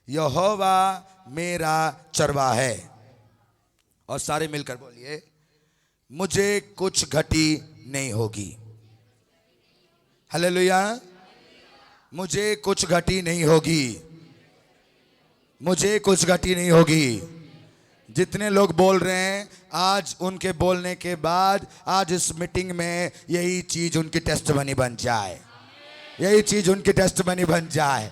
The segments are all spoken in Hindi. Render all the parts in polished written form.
यहोवा मेरा चरवाहा है। और सारे मिलकर बोलिए, मुझे कुछ घटी नहीं होगी। हालेलुया। मुझे कुछ घटी नहीं होगी। मुझे कुछ घटी नहीं होगी। जितने लोग बोल रहे हैं, आज उनके बोलने के बाद आज इस मीटिंग में यही चीज उनकी टेस्टमनी बन जाए। यही चीज उनकी टेस्टमनी बन जाए।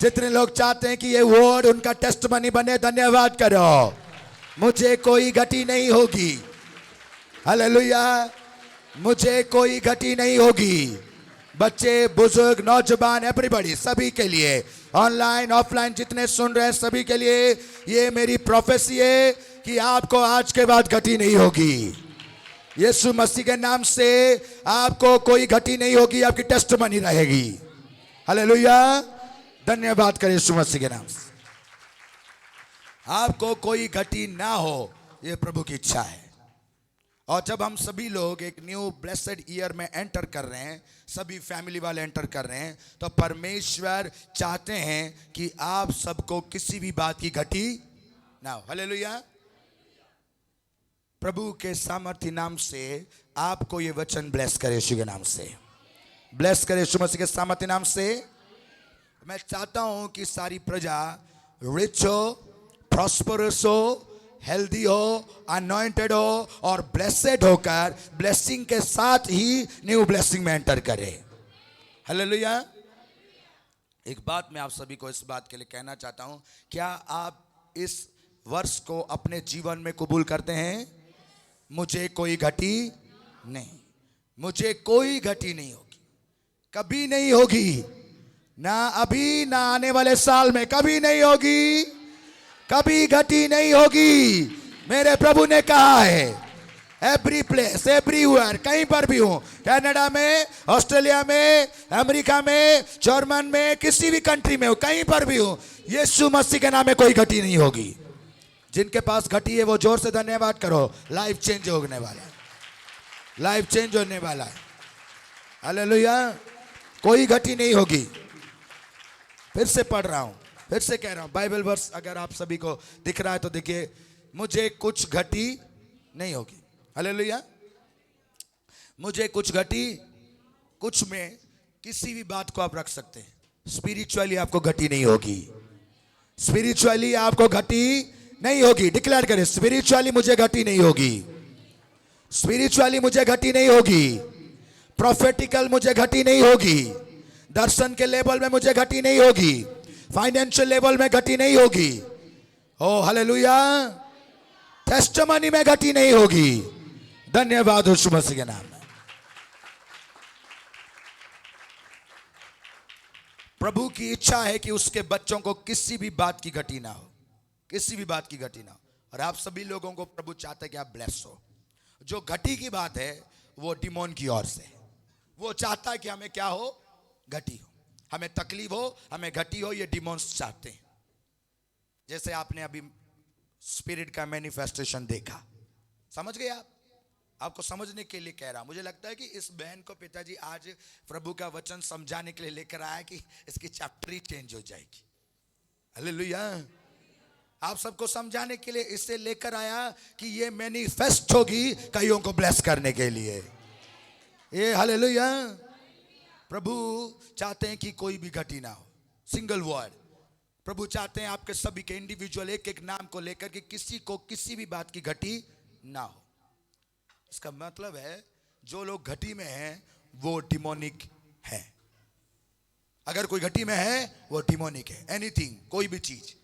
जितने लोग चाहते हैं कि ये वर्ड उनका टेस्टमनी बने, धन्यवाद करो। मुझे कोई घटी नहीं होगी। हालेलुया। मुझे कोई घटी नहीं होगी। बच्चे, बुजुर्ग, नौजवान, एवरीबॉडी, सभी के लिए, ऑनलाइन ऑफलाइन जितने सुन रहे हैं सभी के लिए ये मेरी प्रोफेसी है कि आपको आज के बाद घटी नहीं होगी। यीशु मसीह के नाम से आपको कोई घटी नहीं होगी, आपकी टेस्टमनी रहेगी। हालेलुया। धन्यवाद करें यीशु मसीह के नाम से। आपको कोई घटी ना हो, ये प्रभु की इच्छा है। और जब हम सभी लोग एक न्यू ब्लेसेड ईयर में एंटर कर रहे हैं, सभी फैमिली वाले एंटर कर रहे हैं, तो परमेश्वर चाहते हैं कि आप सबको किसी भी बात की घटी ना हो। हालेलुया। प्रभु के सामर्थ्य नाम से आपको ये वचन ब्लेस करे, यीशु के नाम से ब्लेस करे, यीशु मसीह के सामर्थ्य नाम से। मैं चाहता हूं कि सारी प्रजा रिच हो, प्रॉस्परस हो, हेल्दी हो, अनॉइंटेड हो और ब्लेसेड होकर ब्लेसिंग के साथ ही न्यू ब्लेसिंग में एंटर करे। हालेलुया। एक बात मैं आप सभी को इस बात के लिए कहना चाहता हूं, क्या आप इस वर्ष को अपने जीवन में कबूल करते हैं? मुझे कोई घटी नहीं, मुझे कोई घटी नहीं होगी, कभी नहीं होगी, ना अभी ना आने वाले साल में कभी नहीं होगी, कभी घटी नहीं होगी। मेरे प्रभु ने कहा है, एवरी प्लेस, एवरीवेयर, कहीं पर भी हूं, कनाडा में, ऑस्ट्रेलिया में, अमेरिका में, जर्मन में, किसी भी कंट्री में हूं, कहीं पर भी हूं, यीशु मसीह के नाम में कोई घटी नहीं होगी। जिनके पास घटी है वो जोर से धन्यवाद करो। लाइफ चेंज होने वाला है, लाइफ चेंज होने वाला है। हालेलुया। कोई घटी नहीं होगी। फिर से पढ़ रहा हूं, फिर से कह रहा हूं, बाइबल वर्स अगर आप सभी को दिख रहा है तो देखिए, मुझे कुछ घटी नहीं होगी। हालेलुया। मुझे कुछ घटी, कुछ में किसी भी बात को आप रख सकते हैं। स्पिरिचुअली आपको घटी नहीं होगी। स्पिरिचुअली आपको घटी नहीं होगी। डिक्लेयर करें, स्पिरिचुअली मुझे घटी नहीं होगी। स्पिरिचुअली मुझे घटी नहीं होगी। प्रोफेटिकल मुझे घटी नहीं होगी। दर्शन के लेवल में मुझे घटी नहीं होगी। फाइनेंशियल लेवल में घटी नहीं होगी। ओ हालेलुया। टेस्टिमनी में घटी नहीं होगी। धन्यवाद यीशु मसीह के नाम में। प्रभु की इच्छा है कि उसके बच्चों को किसी भी बात की घटी ना हो, किसी भी बात की घटी ना हो। और आप सभी लोगों को प्रभु चाहता है कि आप ब्लेस हो। जो घटी की बात है वो डिमोन की ओर से। वो चाहता है कि हमें क्या हो? घटी हो, हमें तकलीफ हो, हमें घटी हो। ये डिमोन्स चाहते हैं। जैसे आपने अभी स्पिरिट का मैनिफेस्टेशन देखा, समझ गए आप? आपको समझने के लिए कह रहा हूं। मुझे लगता है कि इस बहन को पिताजी आज प्रभु का वचन समझाने के लिए लेकर आया कि इसकी चैप्टर ही चेंज हो जाएगी। हालेलुया। आप सबको समझाने के लिए इसे लेकर आया कि ये मैनिफेस्ट होगी कईयों को ब्लेस करने के लिए। ये हालेलुया। प्रभु चाहते हैं कि कोई भी घटी ना हो। Single word. प्रभु चाहते हैं आपके सभी के इंडिविजुअल एक एक नाम को लेकर कि किसी को किसी भी बात की घटी ना हो। इसका मतलब है जो लोग घटी में हैं वो डिमोनिक है। अगर कोई घटी में है वो डिमोनिक है। एनीथिंग, कोई भी चीज,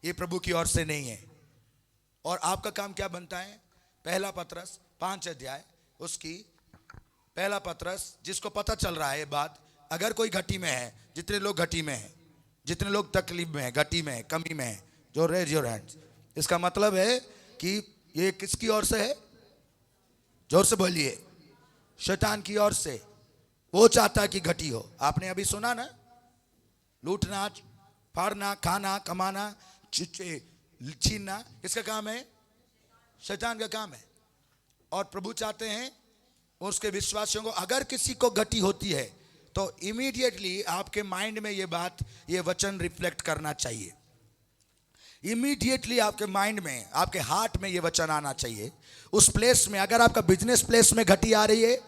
ये प्रभु की ओर से नहीं है। और आपका काम क्या बनता है? पहला पत्रस 5 अध्याय उसकी पहला पत्रस, जिसको पता चल रहा है ये बात, अगर कोई घटी में है, जितने लोग घटी में हैं, जितने लोग तकलीफ में है, घटी में है, कमी में है, जो रेज योर हैंड्स। इसका मतलब है कि ये किसकी ओर से है? जोर से बोलिए, शैतान की ओर से। वो चाहता है कि घटी हो। आपने अभी सुना ना, लूटना, फाड़ना, खाना, कमाना, छीनना, किसका काम है? शैतान का काम है। और प्रभु चाहते हैं उसके विश्वासियों को, अगर किसी को घटी होती है तो इमीडिएटली आपके माइंड में ये वचन रिफ्लेक्ट करना चाहिए। इमीडिएटली आपके माइंड में, आपके हार्ट में ये वचन आना चाहिए। उस प्लेस में, अगर आपका बिजनेस प्लेस में घटी आ रही है,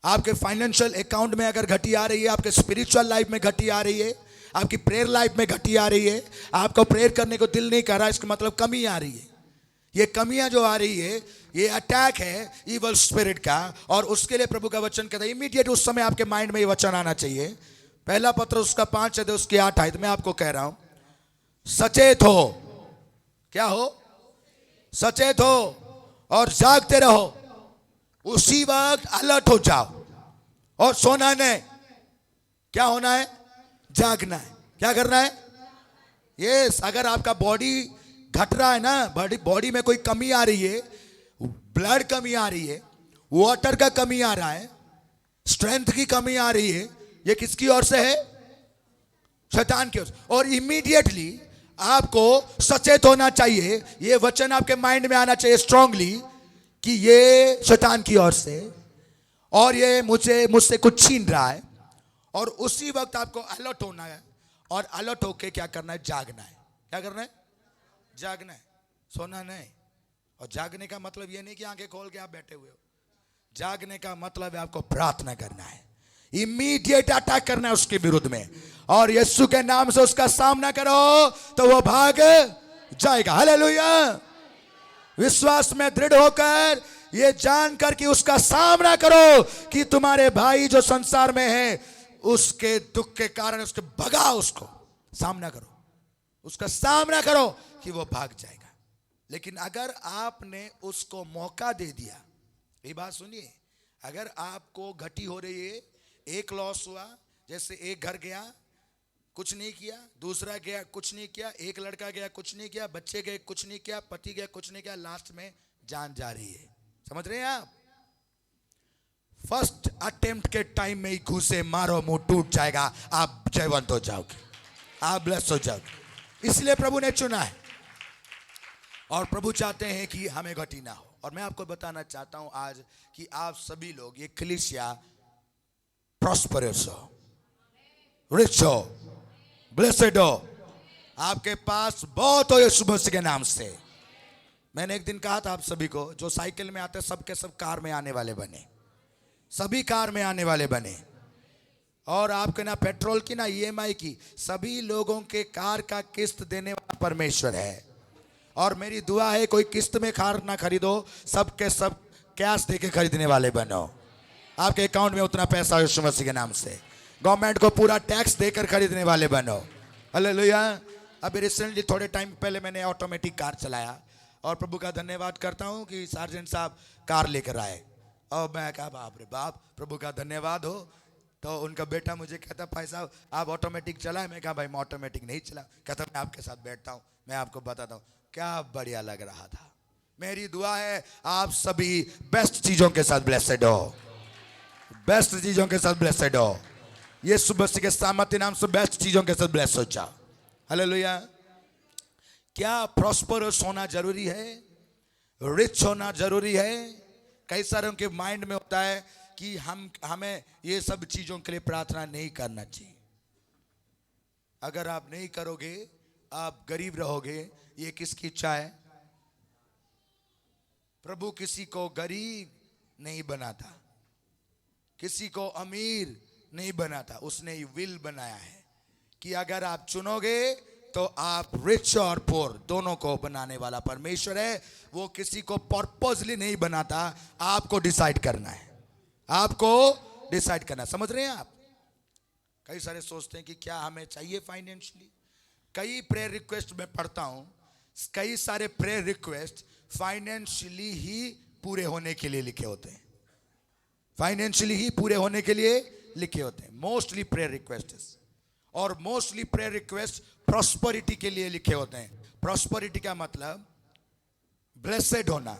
आपके फाइनेंशियल अकाउंट में अगर घटी आ रही है, आपके स्पिरिचुअल लाइफ में घटी आ रही है, आपकी प्रेयर लाइफ में घटी आ रही है, आपको प्रेयर करने को दिल नहीं कर रहा, इसका मतलब कमी आ रही है। ये कमियां जो आ रही है, ये अटैक है इवल स्पिरिट का, और उसके लिए प्रभु का वचन कहता है इमीडिएट उस समय आपके माइंड में ये वचन आना चाहिए। पहला पत्र उसका 5 अध्याय उसकी 8 आयत में आपको कह रहा हूं, सचेत हो। क्या हो? सचेत हो और जागते रहो, उसी वक्त अलर्ट हो जाओ और सोना नहीं। क्या होना है? जागना है। क्या करना है? यस। अगर आपका बॉडी घट रहा है ना, बॉडी में कोई कमी आ रही है, ब्लड कमी आ रही है, वाटर का कमी आ रहा है, स्ट्रेंथ की कमी आ रही है, ये किसकी ओर से है? शैतान की ओर से। और इमीडिएटली आपको सचेत होना चाहिए, ये वचन आपके माइंड में आना चाहिए स्ट्रांगली कि ये शैतान की ओर से, और ये मुझसे कुछ छीन रहा है। और उसी वक्त आपको अलर्ट होना है, और अलर्ट होके क्या करना है? जागना है। क्या करना है? जागना है, सोना नहीं। और जागने का मतलब ये नहीं कि आंखें खोल के आप बैठे हुए हो। जागने का मतलब है आपको प्रार्थना करना है, इमीडिएट अटैक करना है उसके विरुद्ध में, और यीशु के नाम से उसका सामना करो तो वो भाग जाएगा। हालेलुया। विश्वास में दृढ़ होकर ये जानकर कि उसका सामना करो कि तुम्हारे भाई जो संसार में है, उसके दुख के कारण उसके भगाओ, उसको सामना करो, उसका सामना करो कि वो भाग जाएगा। लेकिन अगर आपने उसको मौका दे दिया, ये बात सुनिए, अगर आपको घटी हो रही है, एक लॉस हुआ, जैसे एक घर गया कुछ नहीं किया, दूसरा गया कुछ नहीं किया, एक लड़का गया कुछ नहीं किया, बच्चे गए कुछ नहीं किया, पति गया कुछ नहीं किया, लास्ट में जान जा रही है। समझ रहे हैं आप? फर्स्ट अटेम्प्ट के टाइम में ही घुसे मारो, मुंह टूट जाएगा, आप जयवंत हो जाओगे, आप ब्लेस हो जाओगे। इसलिए प्रभु ने चुना है, और प्रभु चाहते हैं कि हमें घटी ना हो। और मैं आपको बताना चाहता हूं आज कि आप सभी लोग, ये कलीसिया प्रॉस्परस हो, रिच हो, ब्लेसेड हो, आपके पास बहुत हो यीशु मसीह के नाम से। मैंने एक दिन कहा था आप सभी को, जो साइकिल में आते सब के सब कार में आने वाले बने, सभी कार में आने वाले बने, और आपके ना पेट्रोल की ना ईएमआई की, सभी लोगों के कार का किस्त देने वाला परमेश्वर है। और मेरी दुआ है कोई किस्त में कार ना खरीदो, सब के सब कैश देके खरीदने वाले बनो। आपके अकाउंट में उतना पैसा हो यीशु मसीह के नाम से, गवर्नमेंट को पूरा टैक्स देकर खरीदने वाले बनो। हालेलुया। अभी रिसेंटली थोड़े टाइम पहले मैंने ऑटोमेटिक कार चलाया, और प्रभु का धन्यवाद करता हूं कि सार्जेंट साहब कार लेकर आए, और मैं कहा बाप रे बाप, प्रभु का धन्यवाद हो। तो उनका बेटा मुझे कहता, भाई साहब आप ऑटोमेटिक चलाए? मैं कहा भाई मैं ऑटोमेटिक नहीं चला। कहता मैं आपके साथ बैठता हूँ, मैं आपको बताता हूँ। क्या बढ़िया लग रहा था। मेरी दुआ है आप सभी बेस्ट चीजों के साथ ब्लेसेड हो, बेस्ट चीजों के साथ ब्लेसेड हो। ये सुबह मसीह के सामर्थ्य नाम से बेस्ट चीजों के साथ ब्लेस हो जाओ। हालेलुया। क्या प्रॉस्परस होना जरूरी है? रिच होना जरूरी है? कई सारों के माइंड में होता है कि हमें ये सब चीजों के लिए प्रार्थना नहीं करना चाहिए। अगर आप नहीं करोगे, आप गरीब रहोगे। ये किसकी इच्छा है? प्रभु किसी को गरीब नहीं बनाता, किसी को अमीर नहीं बनाता, उसने विल बनाया है कि अगर आप चुनोगे तो आप रिच और पुअर दोनों को बनाने वाला परमेश्वर है। वो किसी को पर्पसली नहीं बनाता, आपको डिसाइड करना है, आपको डिसाइड करना। समझ रहे हैं आप? कई सारे सोचते हैं कि क्या हमें चाहिए फाइनेंशियली। कई प्रेयर रिक्वेस्ट में पढ़ता हूं, कई सारे प्रेयर रिक्वेस्ट फाइनेंशियली ही पूरे होने के लिए लिखे होते हैं, फाइनेंशियली ही पूरे होने के लिए लिखे होते हैं मोस्टली प्रेयर रिक्वेस्ट, और मोस्टली प्रेयर रिक्वेस्ट प्रॉस्पेरिटी के लिए लिखे होते हैं। प्रॉस्पेरिटी का मतलब ब्लेसेड होना,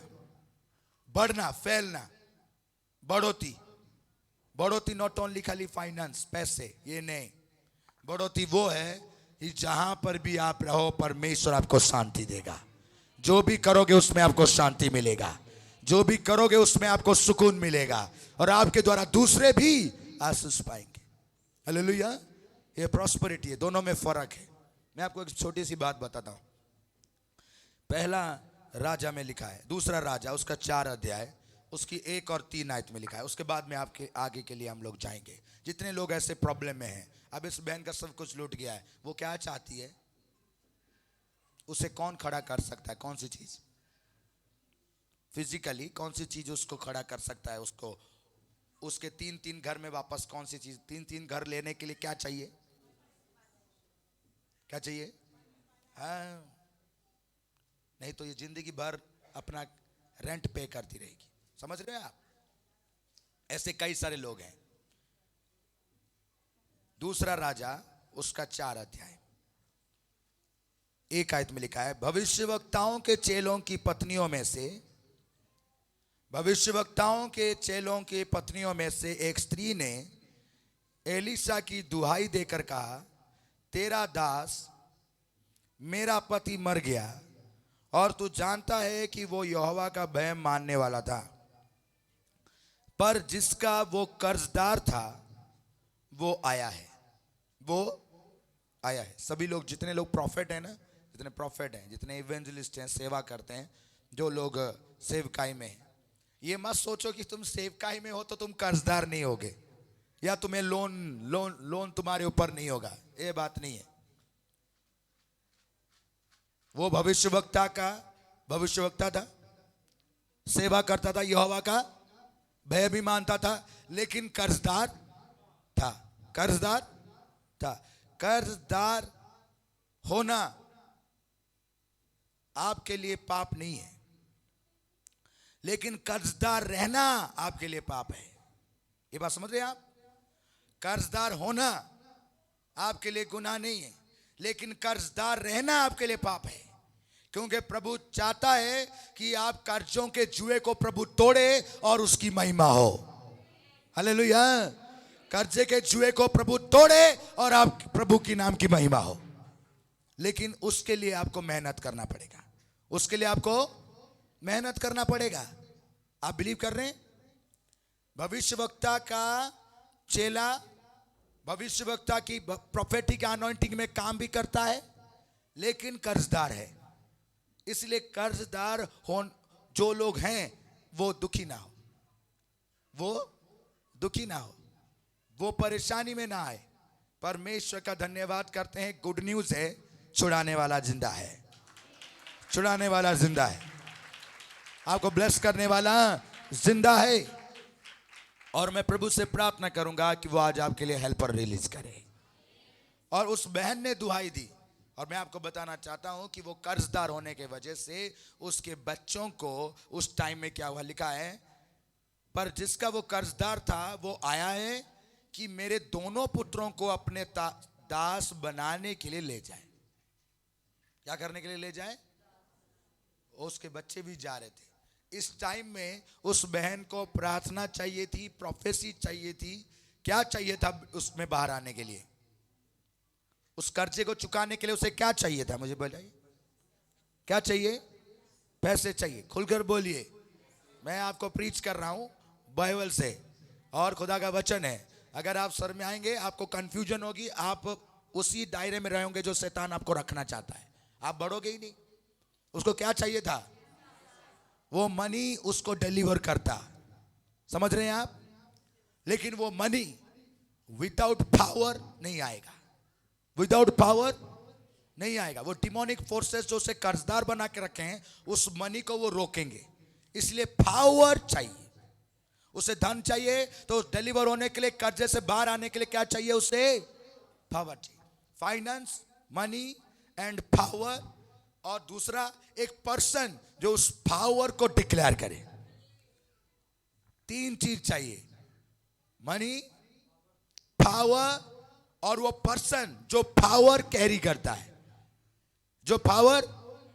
बढ़ना, फैलना, बढ़ोती। बढ़ोती नॉट ओनली खाली फाइनेंस, पैसे, ये नहीं। बढ़ोती वो है कि जहां पर भी आप रहो परमेश्वर आपको शांति देगा। जो भी करोगे उसमें आपको शांति मिलेगा, जो भी करोगे उसमें आपको सुकून मिलेगा, और आपके द्वारा दूसरे भी आशीष पाएंगे। हालेलुया। ये प्रॉस्पेरिटी है, दोनों में फर्क है। मैं आपको एक छोटी सी बात बताता हूं। पहला राजा में लिखा है, दूसरा राजा उसका 4 अध्याय उसकी 1 और 3 आयत में लिखा है। उसके बाद में आपके आगे के लिए हम लोग जाएंगे। जितने लोग ऐसे प्रॉब्लम में हैं, अब इस बहन का सब कुछ लूट गया है, वो क्या चाहती है? उसे कौन खड़ा कर सकता है? कौन सी चीज फिजिकली, कौन सी चीज उसको खड़ा कर सकता है? उसको उसके 3-3 घर में वापस कौन सी चीज? 3-3 घर लेने के लिए क्या चाहिए? क्या चाहिए? हाँ, नहीं तो ये जिंदगी भर अपना रेंट पे करती रहेगी। समझ रहे हैं आप? ऐसे कई सारे लोग हैं। दूसरा राजा उसका 4 अध्याय 1 आयत में लिखा है, भविष्यवक्ताओं के चेलों की पत्नियों में से, भविष्यवक्ताओं के चेलों की पत्नियों में से एक स्त्री ने एलीशा की दुहाई देकर कहा, तेरा दास मेरा पति मर गया और तू जानता है कि वो यहोवा का भय मानने वाला था, पर जिसका वो कर्जदार था वो आया है। वो आया है। सभी लोग, जितने लोग प्रॉफिट हैं ना, जितने प्रॉफिट हैं, जितने इवेंजलिस्ट हैं, सेवा करते हैं, जो लोग सेवकाई में हैं, ये मत सोचो कि तुम सेवकाई में हो तो तुम कर्जदार नहीं होगे या तुम्हें लोन तुम्हारे ऊपर नहीं होगा। ये बात नहीं है। वो भविष्यवक्ता था, सेवा करता था, यहोवा का भय भी मानता था, लेकिन कर्जदार था। कर्जदार होना आपके लिए पाप नहीं है, लेकिन कर्जदार रहना आपके लिए पाप है। ये बात समझ रहे हैं आप? कर्जदार होना आपके लिए गुनाह नहीं है, लेकिन कर्जदार रहना आपके लिए पाप है। क्योंकि प्रभु चाहता है कि आप कर्जों के जुए को प्रभु तोड़े और उसकी महिमा हो। हालेलुया। कर्जे के जुए को प्रभु तोड़े और आप प्रभु की नाम की महिमा हो। लेकिन उसके लिए आपको मेहनत करना पड़ेगा। उसके लिए आपको मेहनत करना पड़ेगा। आप बिलीव कर रहे हैं? भविष्यवक्ता का चेला भविष्यवक्ता की प्रोफेटिक अनॉइंटिंग में काम भी करता है, लेकिन कर्जदार है। इसलिए कर्जदार हो जो लोग हैं वो दुखी ना हो, वो परेशानी में ना आए। परमेश्वर का धन्यवाद करते हैं। गुड न्यूज है, छुड़ाने वाला जिंदा है, छुड़ाने वाला जिंदा है, आपको ब्लेस करने वाला जिंदा है। और मैं प्रभु से प्रार्थना करूंगा कि वो आज आपके लिए हेल्पर रिलीज करे। और उस बहन ने दुहाई दी, और मैं आपको बताना चाहता हूं कि वो कर्जदार होने के वजह से उसके बच्चों को उस टाइम में क्या हुआ, लिखा है, पर जिसका वो कर्जदार था वो आया है कि मेरे दोनों पुत्रों को अपने दास बनाने के लिए ले जाए। क्या करने के लिए ले जाए? उसके बच्चे भी जा रहे थे। इस टाइम में उस बहन को प्रार्थना चाहिए थी, प्रोफेसी चाहिए थी। क्या चाहिए था उसमें बाहर आने के लिए? उस कर्जे को चुकाने के लिए उसे क्या चाहिए था? मुझे बताइए, क्या चाहिए? पैसे चाहिए। खुलकर बोलिए। मैं आपको प्रीच कर रहा हूं बाइबल से, और खुदा का वचन है। अगर आप सर में आएंगे आपको कंफ्यूजन होगी, आप उसी दायरे में रहोगे जो शैतान आपको रखना चाहता है, आप बढ़ोगे ही नहीं। उसको क्या चाहिए था? वो मनी उसको डिलीवर करता। समझ रहे हैं आप? लेकिन वो मनी विदाउट पावर नहीं आएगा, विदाउट पावर नहीं आएगा। वो डिमोनिक फोर्सेस जो उसे कर्जदार बना के रखे हैं, उस मनी को वो रोकेंगे। इसलिए पावर चाहिए, उसे धन चाहिए। तो डिलीवर होने के लिए, कर्जे से बाहर आने के लिए क्या चाहिए? उसे पावर चाहिए। Finance, money and power. और दूसरा एक पर्सन जो उस पावर को डिक्लेयर करे। 3 चीज चाहिए, मनी, पावर और वो पर्सन जो पावर कैरी करता है, जो पावर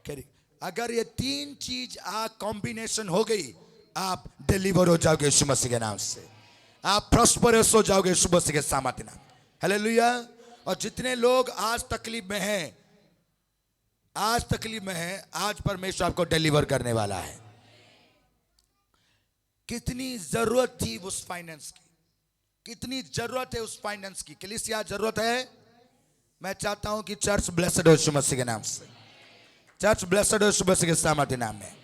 कैरी। अगर ये 3 चीज कॉम्बिनेशन हो गई, आप डिलीवर हो जाओगे यीशु मसीह के नाम से। आप प्रॉस्परस हो जाओगे यीशु मसीह के सामर्थ्य नाम। हालेलुया। और जितने लोग आज तकलीफ में हैं, आज परमेश्वर आपको डिलीवर करने वाला है। कितनी जरूरत थी उस फाइनेंस की, कितनी जरूरत है उस फाइनेंस की, कलीसिया जरूरत है। मैं चाहता हूं कि चर्च ब्लेसड हो यीशु मसीह के नाम से, चर्च ब्लेसड हो यीशु मसीह के सामर्थ्य नाम में,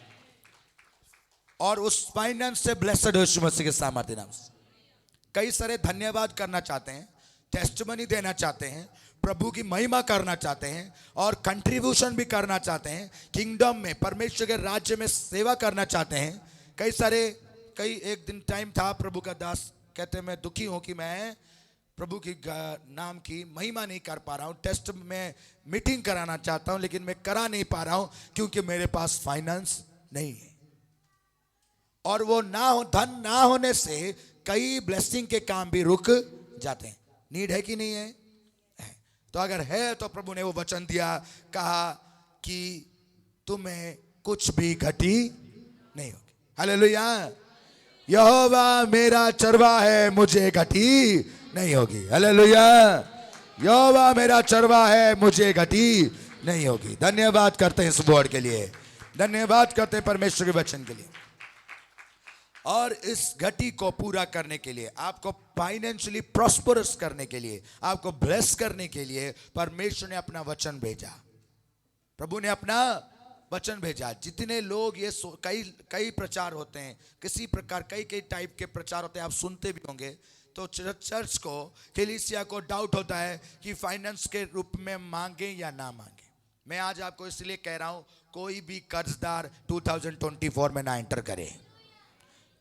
और उस फाइनेंस से ब्लेसड हो यीशु मसीह के सामर्थ्य नाम से। कई सारे धन्यवाद करना चाहते हैं, टेस्टिमनी देना चाहते हैं, प्रभु की महिमा करना चाहते हैं, और कंट्रीब्यूशन भी करना चाहते हैं, किंगडम में परमेश्वर के राज्य में सेवा करना चाहते हैं। कई एक दिन टाइम था, प्रभु का दास कहते मैं दुखी हूं कि मैं प्रभु की नाम की महिमा नहीं कर पा रहा हूं, टेस्ट में मीटिंग कराना चाहता हूं लेकिन मैं करा नहीं पा रहा हूं क्योंकि मेरे पास फाइनेंस नहीं है। और वो धन ना होने से कई ब्लेसिंग के काम भी रुक जाते हैं। नीड है कि नहीं है? तो अगर है तो प्रभु ने वो वचन दिया, कहा कि तुम्हें कुछ भी घटी नहीं होगी। हालेलुया। यहोवा मेरा चरवा है, मुझे घटी नहीं होगी। हालेलुया। यहोवा मेरा चरवा है, मुझे घटी नहीं होगी। धन्यवाद करते हैं इस वर्ड के लिए, धन्यवाद करते हैं परमेश्वर के वचन के लिए। और इस घटी को पूरा करने के लिए, आपको फाइनेंशियली प्रॉस्परस करने के लिए, आपको ब्लेस करने के लिए परमेश्वर ने अपना वचन भेजा, प्रभु ने अपना वचन भेजा। जितने लोग ये कई प्रचार होते हैं, किसी प्रकार कई टाइप के प्रचार होते हैं, आप सुनते भी होंगे। तो चर्च को, कलीसिया को डाउट होता है कि फाइनेंस के रूप में मांगे या ना मांगे। मैं आज आपको इसलिए कह रहा हूं, कोई भी कर्जदार 2024 में ना एंटर करे,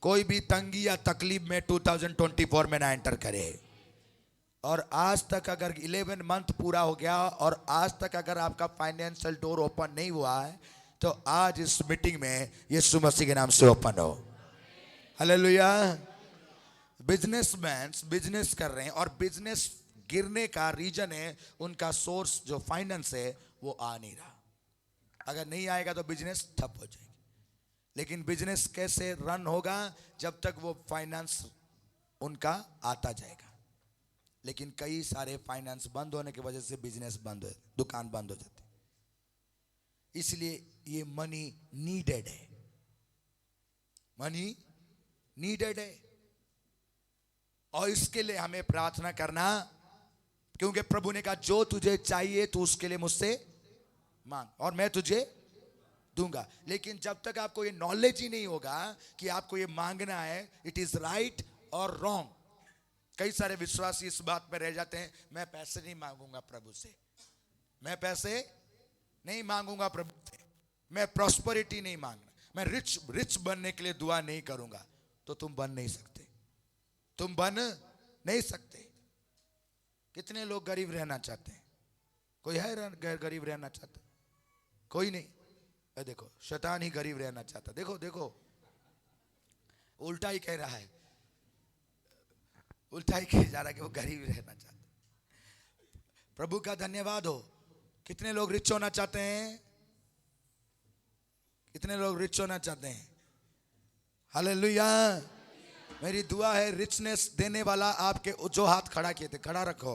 कोई भी तंगी या तकलीफ में 2024 में ना एंटर करे। और आज तक अगर 11 मंथ पूरा हो गया और आज तक अगर आपका फाइनेंशियल डोर ओपन नहीं हुआ है, तो आज इस मीटिंग में यीशु मसीह के नाम से ओपन हो। हालेलुया। बिजनेसमैन बिजनेस कर रहे हैं और बिजनेस गिरने का रीजन है उनका सोर्स जो फाइनेंस है वो आ नहीं रहा। अगर नहीं आएगा तो बिजनेस ठप हो जाएगी। लेकिन बिजनेस कैसे रन होगा जब तक वो फाइनेंस उनका आता जाएगा। लेकिन कई सारे फाइनेंस बंद होने की वजह से बिजनेस बंद हो, दुकान बंद हो जाती। इसलिए ये मनी नीडेड है, मनी नीडेड है। और इसके लिए हमें प्रार्थना करना, क्योंकि प्रभु ने कहा जो तुझे चाहिए तू उसके लिए मुझसे मांग और मैं तुझे दूंगा। लेकिन जब तक आपको ये नॉलेज ही नहीं होगा कि आपको ये मांगना है, इट इज राइट और रॉन्ग। कई सारे विश्वासी इस बात में रह जाते हैं, मैं पैसे नहीं मांगूंगा प्रभु से, मैं पैसे नहीं मांगूंगा प्रभु से, मैं प्रॉस्पेरिटी नहीं मांगना, मैं रिच बनने के लिए दुआ नहीं करूंगा। तो तुम बन नहीं सकते, तुम बन नहीं सकते। कितने लोग गरीब रहना चाहते हैं? कोई है गरीब रहना चाहता? कोई नहीं। देखो शैतान ही गरीब रहना चाहता। देखो देखो उल्टा ही कह रहा है, उल्टा ही कह जा रहा है कि वो गरीब रहना चाहता। प्रभु का धन्यवाद हो। कितने लोग रिच होना चाहते हैं? कितने लोग रिच होना चाहते हैं? हालेलुया। मेरी दुआ है रिचनेस देने वाला आपके जो हाथ खड़ा किए थे खड़ा रखो,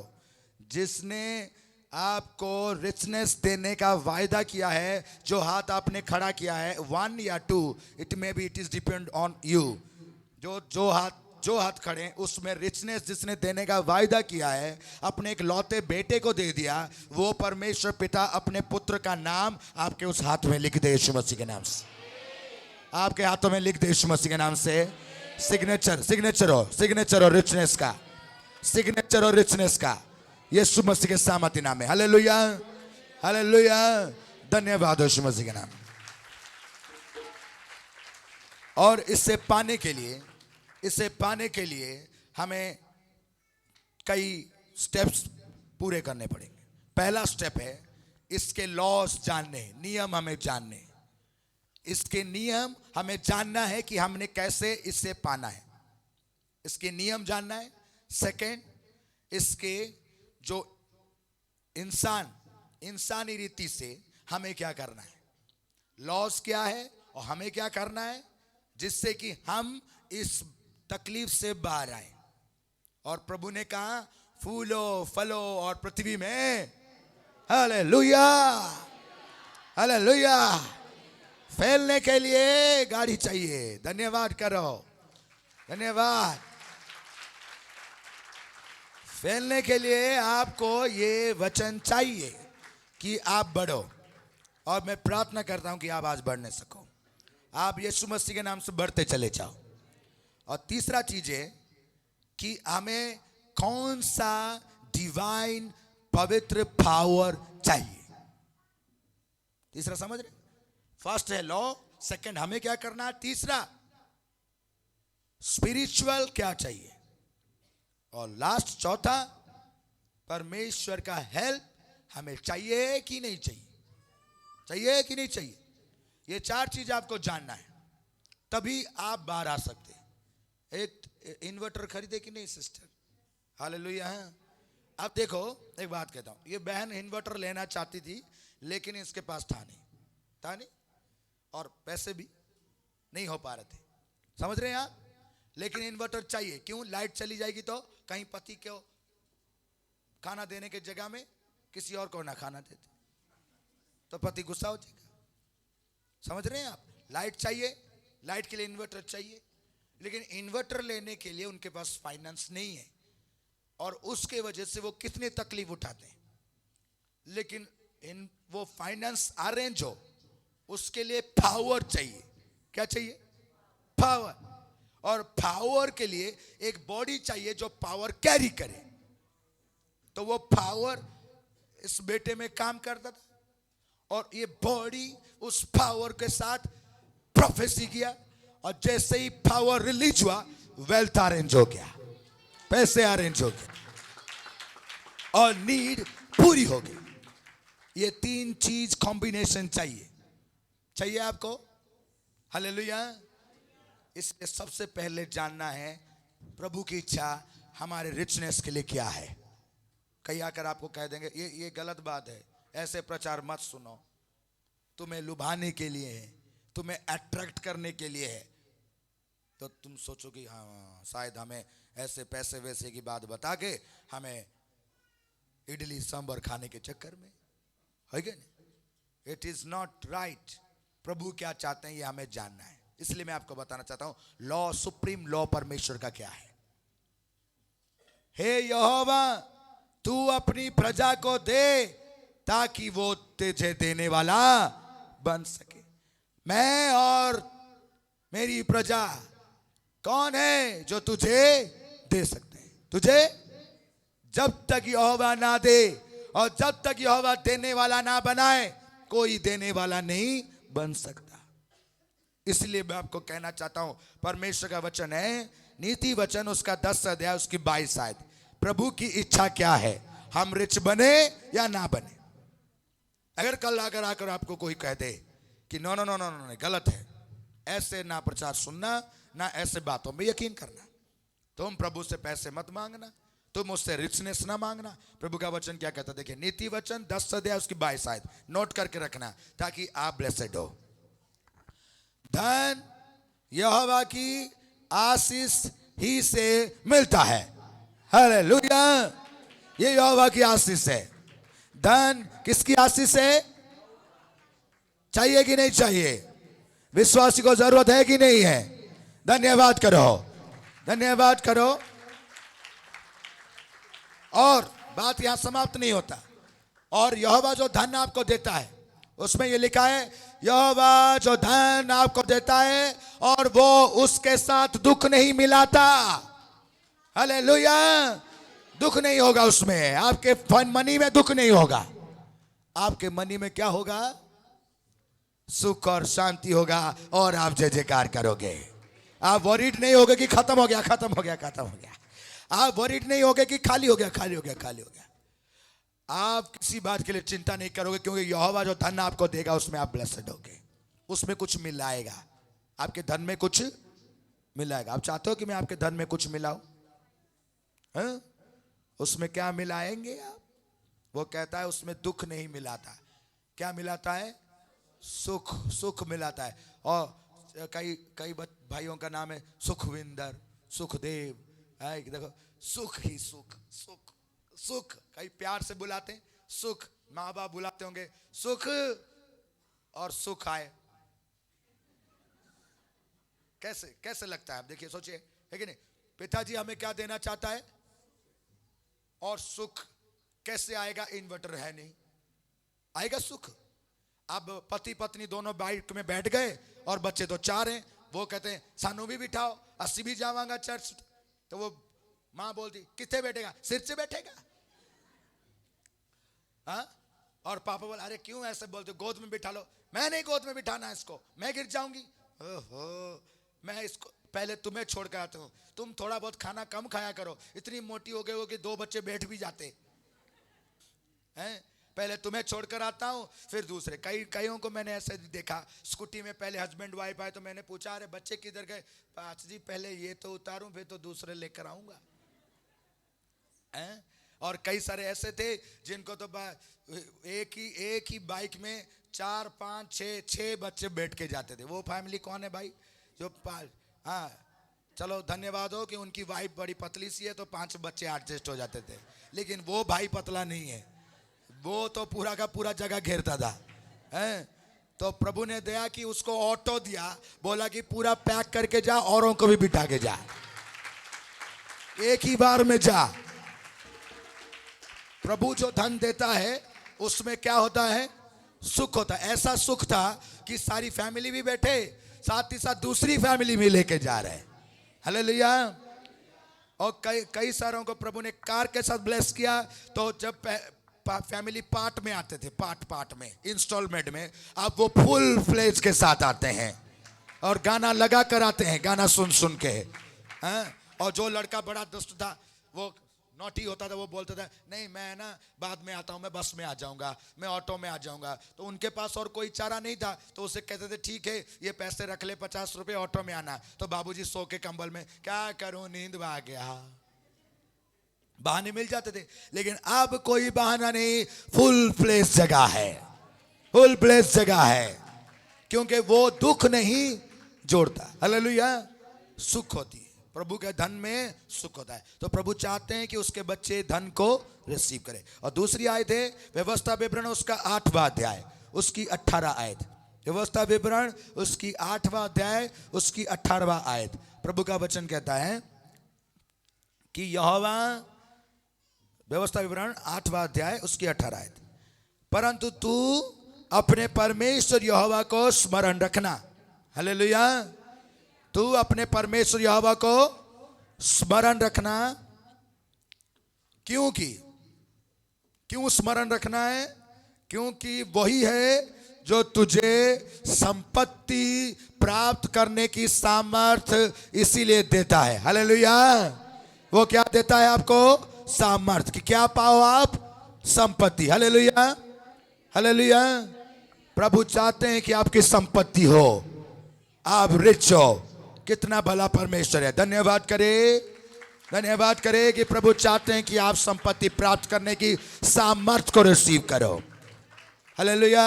जिसने आपको रिचनेस देने का वायदा किया है, जो हाथ आपने खड़ा किया है 1 या 2, it may be, it is depend on you. जो हाथ खड़े उसमें रिचनेस जिसने देने का वायदा किया है, अपने एक लौते बेटे को दे दिया, वो परमेश्वर पिता अपने पुत्र का नाम आपके उस हाथ में लिख दे यीशु मसीह के नाम से। आपके हाथों में लिख दे यीशु मसीह के नाम से। सिग्नेचर हो रिचनेस का, सिग्नेचर हो रिचनेस का यीशु मसीह के सामर्थ्य नाम में। Hallelujah, hallelujah. धन्यवाद यीशु मसीह के नाम। और इसे पाने के लिए हमें कई स्टेप्स पूरे करने पड़ेंगे। पहला स्टेप है इसके लॉस जानने, नियम हमें जानने। इसके नियम हमें जानना है कि हमने कैसे इसे पाना है, इसके नियम जानना है। सेकंड, इसके जो इंसानी रीति से हमें क्या करना है, लॉस क्या है और हमें क्या करना है, जिससे कि हम इस तकलीफ से बाहर आए। और प्रभु ने कहा फूलो फलो और पृथ्वी में, हालेलुया, हालेलुया। फैलने के लिए गाड़ी चाहिए। धन्यवाद करो, धन्यवाद। फैलने के लिए आपको ये वचन चाहिए कि आप बढ़ो, और मैं प्रार्थना करता हूं कि आप आज बढ़ने सको। आप यीशु मसीह के नाम से बढ़ते चले जाओ। और तीसरा चीज है कि हमें कौन सा डिवाइन पवित्र पावर चाहिए। तीसरा समझ रहे? फर्स्ट है लॉ, सेकंड हमें क्या करना है, तीसरा स्पिरिचुअल क्या चाहिए, और लास्ट चौथा परमेश्वर का हेल्प हमें चाहिए कि नहीं चाहिए, चाहिए कि नहीं चाहिए। ये चार चीज आपको जानना है, तभी आप बाहर आ सकते हैं। एक इन्वर्टर खरीदे कि नहीं सिस्टर? हालेलुया। अब देखो एक बात कहता हूं, ये बहन इन्वर्टर लेना चाहती थी लेकिन इसके पास था नहीं, और पैसे भी नहीं हो पा रहे थे, समझ रहे हैं आप। लेकिन इन्वर्टर चाहिए, क्यों? लाइट चली जाएगी तो कहीं पति को खाना देने के जगह में किसी और को ना खाना देते तो पति गुस्सा हो जाएगा, समझ रहे हैं आप। लाइट चाहिए, लाइट के लिए इन्वर्टर चाहिए, लेकिन इन्वर्टर लेने के लिए उनके पास फाइनेंस नहीं है, और उसके वजह से वो कितनी तकलीफ उठाते हैं। लेकिन वो फाइनेंस अरेंज हो, उसके लिए पावर चाहिए। क्या चाहिए? पावर। और पावर के लिए एक बॉडी चाहिए जो पावर कैरी करे। तो वो पावर इस बेटे में काम करता था, और ये बॉडी उस पावर के साथ प्रोफेसी किया, और जैसे ही पावर रिलीज हुआ वेल्थ अरेंज हो गया, पैसे अरेंज हो गए, और नीड पूरी हो गई। ये तीन चीज कॉम्बिनेशन चाहिए आपको। हालेलुया। इसलिए सबसे पहले जानना है प्रभु की इच्छा हमारे रिचनेस के लिए क्या है। कहीं आकर आपको कह देंगे ये गलत बात है, ऐसे प्रचार मत सुनो, तुम्हें लुभाने के लिए है, तुम्हें अट्रैक्ट करने के लिए है। तो तुम सोचो कि हाँ शायद हमें ऐसे पैसे वैसे की बात बता के हमें इडली सांभर खाने के चक्कर में है क्या नहीं। It is not right. प्रभु क्या चाहते हैं ये हमें जानना है। इसलिए मैं आपको बताना चाहता हूं लॉ, सुप्रीम लॉ परमेश्वर का क्या है। हे यहोवा, तू अपनी प्रजा को दे ताकि वो तुझे देने वाला बन सके। मैं और मेरी प्रजा कौन है जो तुझे दे सकते हैं? तुझे जब तक यहोवा ना दे, और जब तक यहोवा देने वाला ना बनाए, कोई देने वाला नहीं बन सकता। इसलिए मैं आपको कहना चाहता हूं, परमेश्वर का वचन है, नीति वचन उसका 10 अध्याय उसकी 22 आयत, प्रभु की इच्छा क्या है, हम रिच बने या ना बने। अगर कल आकर आपको कोई कह दे कि no no no no no गलत है, ऐसे ना प्रचार सुनना, ना ऐसे बातों में यकीन करना, तुम प्रभु से पैसे मत मांगना, तुम उससे रिचनेस ना मांगना। प्रभु का वचन क्या कहता है? देखिए नीति वचन 10 अध्याय उसकी 22 आयत, नोट करके रखना ताकि आप ब्लेसेड हो। धन यहोवा की आशीष ही से मिलता है। हालेलुया। ये यहोवा की आशीष है। धन किसकी आशीष है? चाहिए कि नहीं चाहिए? विश्वासी को जरूरत है कि नहीं है? धन्यवाद करो, धन्यवाद करो। और बात यहां समाप्त नहीं होता। और यहोवा जो धन आपको देता है, उसमें ये लिखा है यहोवा जो धन आपको देता है और वो उसके साथ दुख नहीं मिलाता। हालेलुया। दुख नहीं होगा उसमें, आपके मनी में दुख नहीं होगा। आपके मनी में क्या होगा? सुख और शांति होगा, और आप जय जयकार करोगे। आप वरीड नहीं होगे कि खत्म हो गया, खत्म हो गया, खत्म हो गया। आप वरीड नहीं होगे कि खाली हो गया, खाली हो गया, खाली हो गया। आप किसी बात के लिए चिंता नहीं करोगे, क्योंकि यहोवा जो धन आपको देगा उसमें आप ब्लेस्ड होगे, उसमें कुछ मिलाएगा, आपके धन में कुछ मिलाएगा। आप चाहते हो कि मैं आपके धन में कुछ मिलाऊं? उसमें क्या मिलाएंगे आप? वो कहता है उसमें दुख नहीं मिलाता। क्या मिलाता है? सुख, सुख मिलाता है। और कई भाइयों का नाम है सुखविंदर, सुखदेव, देखो सुख ही सुख, सुख सुख। कई प्यार से बुलाते हैं सुख, माँ बाप बुलाते होंगे सुख, और सुख आए कैसे कैसे लगता है? आप देखिए, सोचिए, है कि नहीं? पिताजी हमें क्या देना चाहता है? और सुख कैसे आएगा? इन्वर्टर है नहीं, आएगा सुख? अब पति पत्नी दोनों बाइक में बैठ गए और बच्चे तो 4 हैं। वो कहते हैं सानू भी बिठाओ, अस्सी भी जावांगा चर्च। तो वो माँ बोलती कितने बैठेगा? सिर से बैठेगा। हाँ? और पापा बोले अरे क्यों ऐसे बोलते, गोद में बिठा लो। मैं नहीं गोद में बिठाना इसको, मैं गिर जाऊंगी। ओहो, मैं इसको पहले तुम्हें छोड़ कर आता हूँ, तुम थोड़ा बहुत खाना कम खाया करो, इतनी मोटी हो गए हो कि 2 बच्चे बैठ भी जाते हैं। पहले तुम्हें छोड़कर आता हूँ, फिर दूसरे। कईयों को मैंने ऐसे देखा, स्कूटी में पहले हस्बैंड वाइफ आए तो मैंने पूछा अरे बच्चे किधर गए? पाच जी पहले ये तो उतारूं फिर तो दूसरे लेकर आऊंगा। और कई सारे ऐसे थे जिनको तो एक ही बाइक में 4 5 6 बच्चे बैठ के जाते थे। वो फैमिली कौन है भाई? जो हाँ चलो धन्यवाद हो कि उनकी वाइफ बड़ी पतली सी है तो 5 बच्चे एडजस्ट हो जाते थे, लेकिन वो भाई पतला नहीं है, वो तो पूरा का पूरा जगह घेरता था। हैं? तो प्रभु ने दया कि उसको ऑटो दिया, बोला कि पूरा पैक करके जा, औरों को भी बिठा के जा, एक ही बार में जा। प्रभु जो धन देता है उसमें क्या होता है? सुख होता है। ऐसा सुख था कि सारी फैमिली भी बैठे, साथ ही साथ दूसरी फैमिली भी लेके जा रहे हैं। हालेलुया। और कई सारों को प्रभु ने कार के साथ ब्लेस किया। तो जब फैमिली पार्ट में आते थे, पार्ट में, इंस्टॉलमेंट में, अब वो फुल फ्लेज के साथ आते हैं और गाना लगा कर आते हैं, गाना सुन सुन के। और जो लड़का बड़ा दुष्ट था, वो नॉटी होता था, वो बोलता था नहीं मैं ना बाद में आता हूँ, मैं बस में आ जाऊंगा, मैं ऑटो में आ जाऊंगा। तो उनके पास और कोई चारा नहीं था, तो उसे कहते थे ठीक है ये पैसे रख ले, 50 रुपए, ऑटो में आना। तो बाबूजी सो के कंबल में, क्या करूं नींद आ गया, बहाने मिल जाते थे। लेकिन अब कोई बहाना नहीं, फुल प्लेस जगह है, फुल प्लेस जगह है, क्योंकि वो दुख नहीं जोड़ता। हालेलुया। सुख होती है, प्रभु के धन में सुख होता है। तो प्रभु चाहते हैं कि उसके बच्चे धन को रिसीव करें। और दूसरी आयत है व्यवस्था विवरण उसका 8वां अध्याय उसकी 18 आयत। व्यवस्था विवरण उसकी 8वां अध्याय उसकी 18वां आयत। प्रभु का वचन कहता है कि यहोवा, व्यवस्था विवरण 8वां अध्याय उसकी 18 आयत, परंतु तू अपने परमेश्वर यहोवा को स्मरण रखना। हालेलुया। तू अपने परमेश्वर यहोवा को स्मरण रखना। क्यों स्मरण रखना है? क्योंकि वही है जो तुझे संपत्ति प्राप्त करने की सामर्थ्य इसीलिए देता है। हालेलुया। वो क्या देता है आपको? सामर्थ्य। कि क्या पाओ आप? संपत्ति। हालेलुया। हालेलुया। प्रभु चाहते हैं कि आपकी संपत्ति हो, आप रिच हो। कितना भला परमेश्वर है। धन्यवाद करे कि प्रभु चाहते हैं कि आप संपत्ति प्राप्त करने की सामर्थ्य को रिसीव करो। हालेलुया।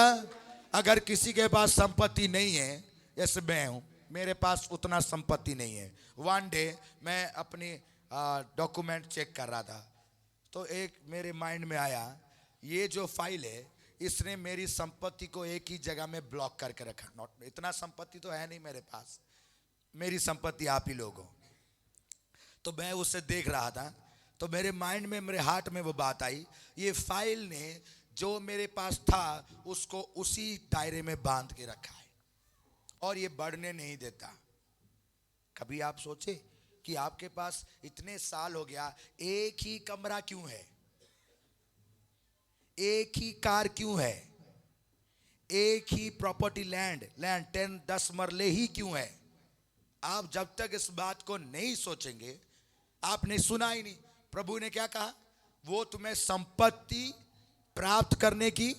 अगर किसी के पास संपत्ति नहीं है, जैसे मैं हूं, मेरे पास उतना संपत्ति नहीं है। वन डे मैं अपनी डॉक्यूमेंट चेक कर रहा था, तो एक मेरे माइंड में आया, ये जो फाइल है इसने मेरी संपत्ति को एक ही जगह में ब्लॉक करके रखा। नॉट, इतना संपत्ति तो है नहीं मेरे पास, मेरी संपत्ति आप ही लोग हो। तो मैं उसे देख रहा था, तो मेरे माइंड में, मेरे हार्ट में वो बात आई, ये फाइल ने जो मेरे पास था उसको उसी दायरे में बांध के रखा है और ये बढ़ने नहीं देता। कभी आप सोचे कि आपके पास इतने साल हो गया, एक ही कमरा क्यों है, एक ही कार क्यों है, एक ही प्रॉपर्टी लैंड 10 मरले ही क्यों है? आप जब तक इस बात को नहीं सोचेंगे, आपने सुना ही नहीं। प्रभु ने क्या कहा? वो तुम्हें संपत्ति प्राप्त करने की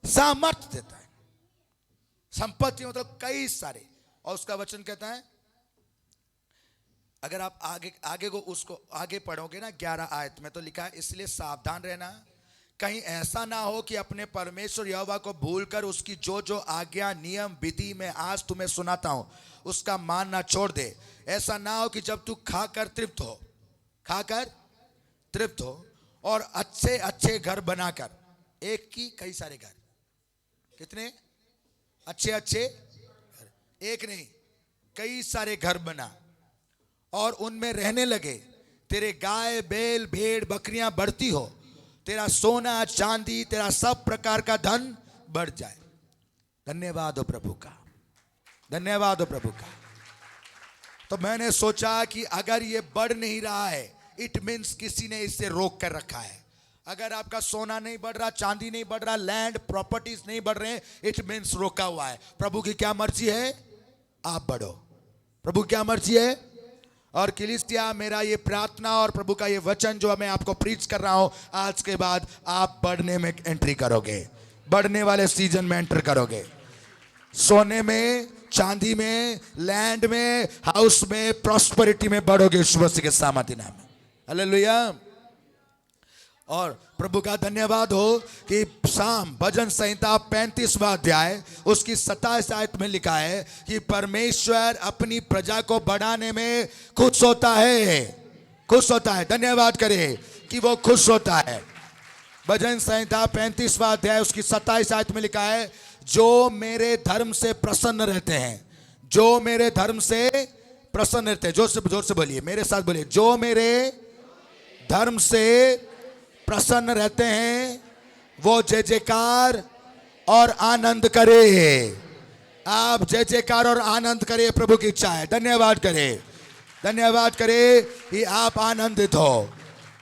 सामर्थ्य देता है। संपत्ति मतलब कई सारे। और उसका वचन कहता है, अगर आप आगे को उसको आगे पढ़ोगे ना, 11 आयत में तो लिखा है, इसलिए सावधान रहना, कहीं ऐसा ना हो कि अपने परमेश्वर यहोवा को भूलकर उसकी जो जो आज्ञा नियम विधि में आज तुम्हें सुनाता हूं उसका मानना छोड़ दे। ऐसा ना हो कि जब तू खाकर तृप्त हो और अच्छे अच्छे घर बनाकर, एक की कई सारे घर, कितने अच्छे घर, एक नहीं कई सारे घर बना और उनमें रहने लगे, तेरे गाय बैल भेड़ बकरियां बढ़ती हो, तेरा सोना चांदी तेरा सब प्रकार का धन बढ़ जाए। धन्यवाद हो प्रभु का, धन्यवाद हो प्रभु का। तो मैंने सोचा कि अगर ये बढ़ नहीं रहा है, इट मीन्स किसी ने इसे रोक कर रखा है। अगर आपका सोना नहीं बढ़ रहा, चांदी नहीं बढ़ रहा, लैंड प्रॉपर्टीज नहीं बढ़ रहे, इट मीन्स रोका हुआ है। प्रभु की क्या मर्जी है? आप बढ़ो। प्रभु क्या मर्जी है? और कलीसिया, मेरा ये प्रार्थना और प्रभु का ये वचन जो मैं आपको प्रीच कर रहा हूं, आज के बाद आप बढ़ने में एंट्री करोगे, बढ़ने वाले सीजन में एंटर करोगे। सोने में, चांदी में, लैंड में, हाउस में, प्रॉस्पेरिटी में बढ़ोगे यीशु मसीह के सामर्थ्य नाम में। हालेलुया। और प्रभु का धन्यवाद हो कि साम भजन संहिता 35वां अध्याय उसकी 27 आयत में लिखा है कि परमेश्वर अपनी प्रजा को बढ़ाने में खुश होता है, खुश होता है। धन्यवाद करे कि वो खुश होता है। भजन संहिता 35वां अध्याय उसकी 27 आयत में लिखा है, जो मेरे धर्म से प्रसन्न रहते हैं, जो मेरे धर्म से प्रसन्न रहते हैं। जोर से बोलिए, मेरे साथ बोलिए, जो मेरे धर्म से प्रसन्न रहते हैं वो जय जयकार और आनंद करे। आप जय जयकार और आनंद करे, प्रभु की इच्छा है। धन्यवाद करे, धन्यवाद करे कि आप आनंदित हो,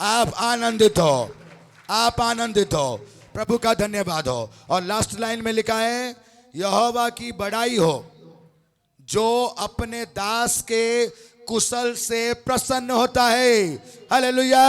आप आनंदित हो, आप आनंदित हो। प्रभु का धन्यवाद हो। और लास्ट लाइन में लिखा है, यहोवा की बड़ाई हो जो अपने दास के कुशल से प्रसन्न होता है। हालेलुया।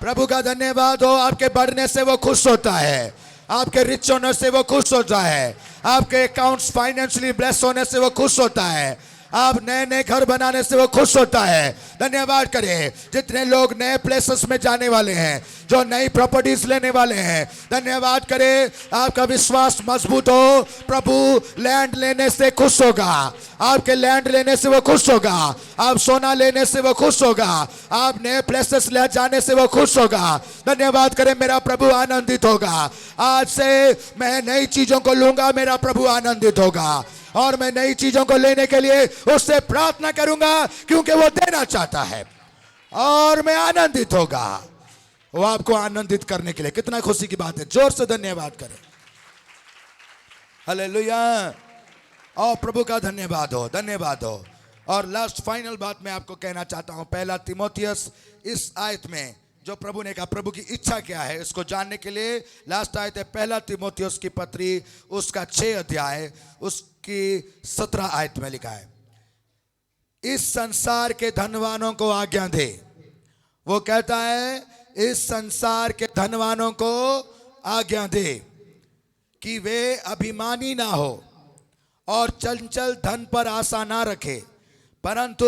प्रभु का धन्यवाद हो। आपके बढ़ने से वो खुश होता है, आपके रिच होने से वो खुश होता है, आपके अकाउंट्स फाइनेंशियली ब्लेस होने से वो खुश होता है, आप नए नए घर बनाने से वो खुश होता है। धन्यवाद करें जितने लोग नए प्लेसेस में जाने वाले हैं, जो नई प्रॉपर्टीज लेने वाले हैं। धन्यवाद करें, आपका विश्वास मजबूत हो। प्रभु लैंड लेने से खुश होगा, आपके लैंड लेने से वो खुश होगा, आप सोना लेने से वो खुश होगा, आप नए प्लेसेस ले जाने से वो खुश होगा। धन्यवाद करें, मेरा प्रभु आनंदित होगा। आज से मैं नई चीजों को लूंगा, मेरा प्रभु आनंदित होगा। और मैं नई चीजों को लेने के लिए उससे प्रार्थना करूंगा, क्योंकि वो देना चाहता है और मैं आनंदित होगा। वो आपको आनंदित करने के लिए, कितना खुशी की बात है। जोर से धन्यवाद करें। हालेलुया। और प्रभु का धन्यवाद हो, धन्यवाद हो। और लास्ट फाइनल बात मैं आपको कहना चाहता हूं, 1 तीमुथियुस इस आयत में जो प्रभु ने कहा, प्रभु की इच्छा क्या है, इसको जानने के लिए लास्ट आयत है 1 तीमुथियुस की पत्री उसका 6 अध्याय उसकी 17 आयत में लिखा है, इस संसार के धनवानों को आज्ञा दे। वो कहता है, इस संसार के धनवानों को आज्ञा दे कि वे अभिमानी ना हो और चंचल धन पर आशा ना रखे, परंतु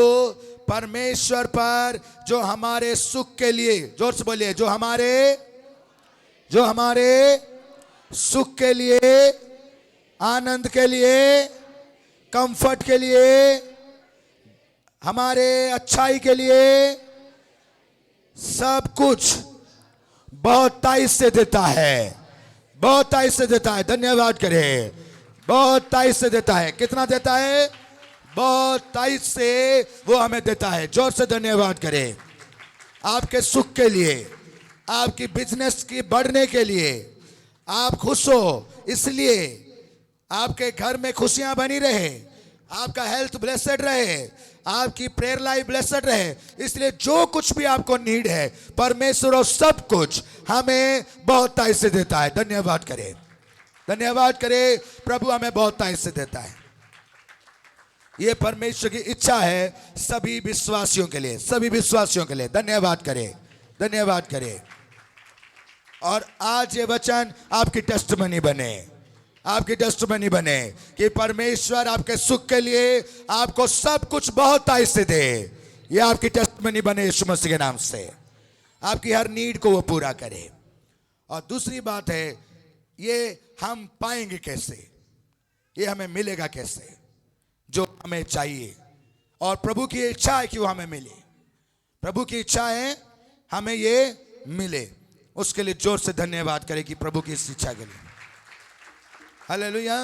परमेश्वर पर जो हमारे सुख के लिए, जोर से बोलिए, जो हमारे सुख के लिए, आनंद के लिए, कंफर्ट के लिए, हमारे अच्छाई के लिए सब कुछ बहुतायत से देता है, बहुतायत से देता है। धन्यवाद करें, बहुतायत से देता है। कितना देता है? बहुतायत से वो हमें देता है। जोर से धन्यवाद करें। आपके सुख के लिए, आपकी बिजनेस की बढ़ने के लिए, आप खुश हो इसलिए, आपके घर में खुशियां बनी रहे, आपका हेल्थ ब्लेसेड रहे, आपकी प्रेयर लाइफ ब्लेसेड रहे, इसलिए जो कुछ भी आपको नीड है, परमेश्वर और सब कुछ हमें बहुतायत से देता है। धन्यवाद करें, धन्यवाद करें। प्रभु हमें बहुतायत से देता है। ये परमेश्वर की इच्छा है सभी विश्वासियों के लिए, सभी विश्वासियों के लिए। धन्यवाद करें, धन्यवाद करें। और आज ये वचन आपकी टेस्टमनी बने, आपकी टेस्टमनी बने कि परमेश्वर आपके सुख के लिए आपको सब कुछ बहुतायत से दे। ये आपकी टेस्टमनी बने यीशु मसीह के नाम से, आपकी हर नीड को वो पूरा करे। और दूसरी बात है, ये हम पाएंगे कैसे, ये हमें मिलेगा कैसे, जो हमें चाहिए। और प्रभु की इच्छा है कि वो हमें मिले, प्रभु की इच्छा है हमें ये मिले। उसके लिए जोर से धन्यवाद करें कि प्रभु की इस इच्छा के लिए। हालेलुया।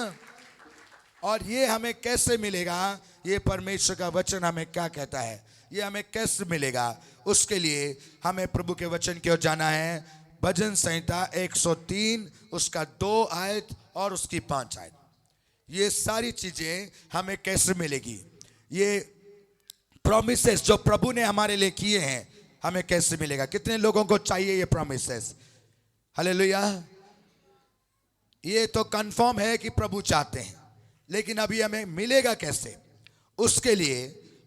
और ये हमें कैसे मिलेगा, ये परमेश्वर का वचन हमें क्या कहता है। ये हमें कैसे मिलेगा? उसके लिए हमें प्रभु के वचन की ओर जाना है। भजन संहिता 103 उसका 2 आयत और उसकी 5 आयत। ये सारी चीजें हमें कैसे मिलेगी? ये प्रॉमिसेस जो प्रभु ने हमारे लिए किए हैं हमें कैसे मिलेगा? कितने लोगों को चाहिए ये प्रॉमिसेस? हालेलुया। ये तो कंफर्म है कि प्रभु चाहते हैं, लेकिन अभी हमें मिलेगा कैसे? उसके लिए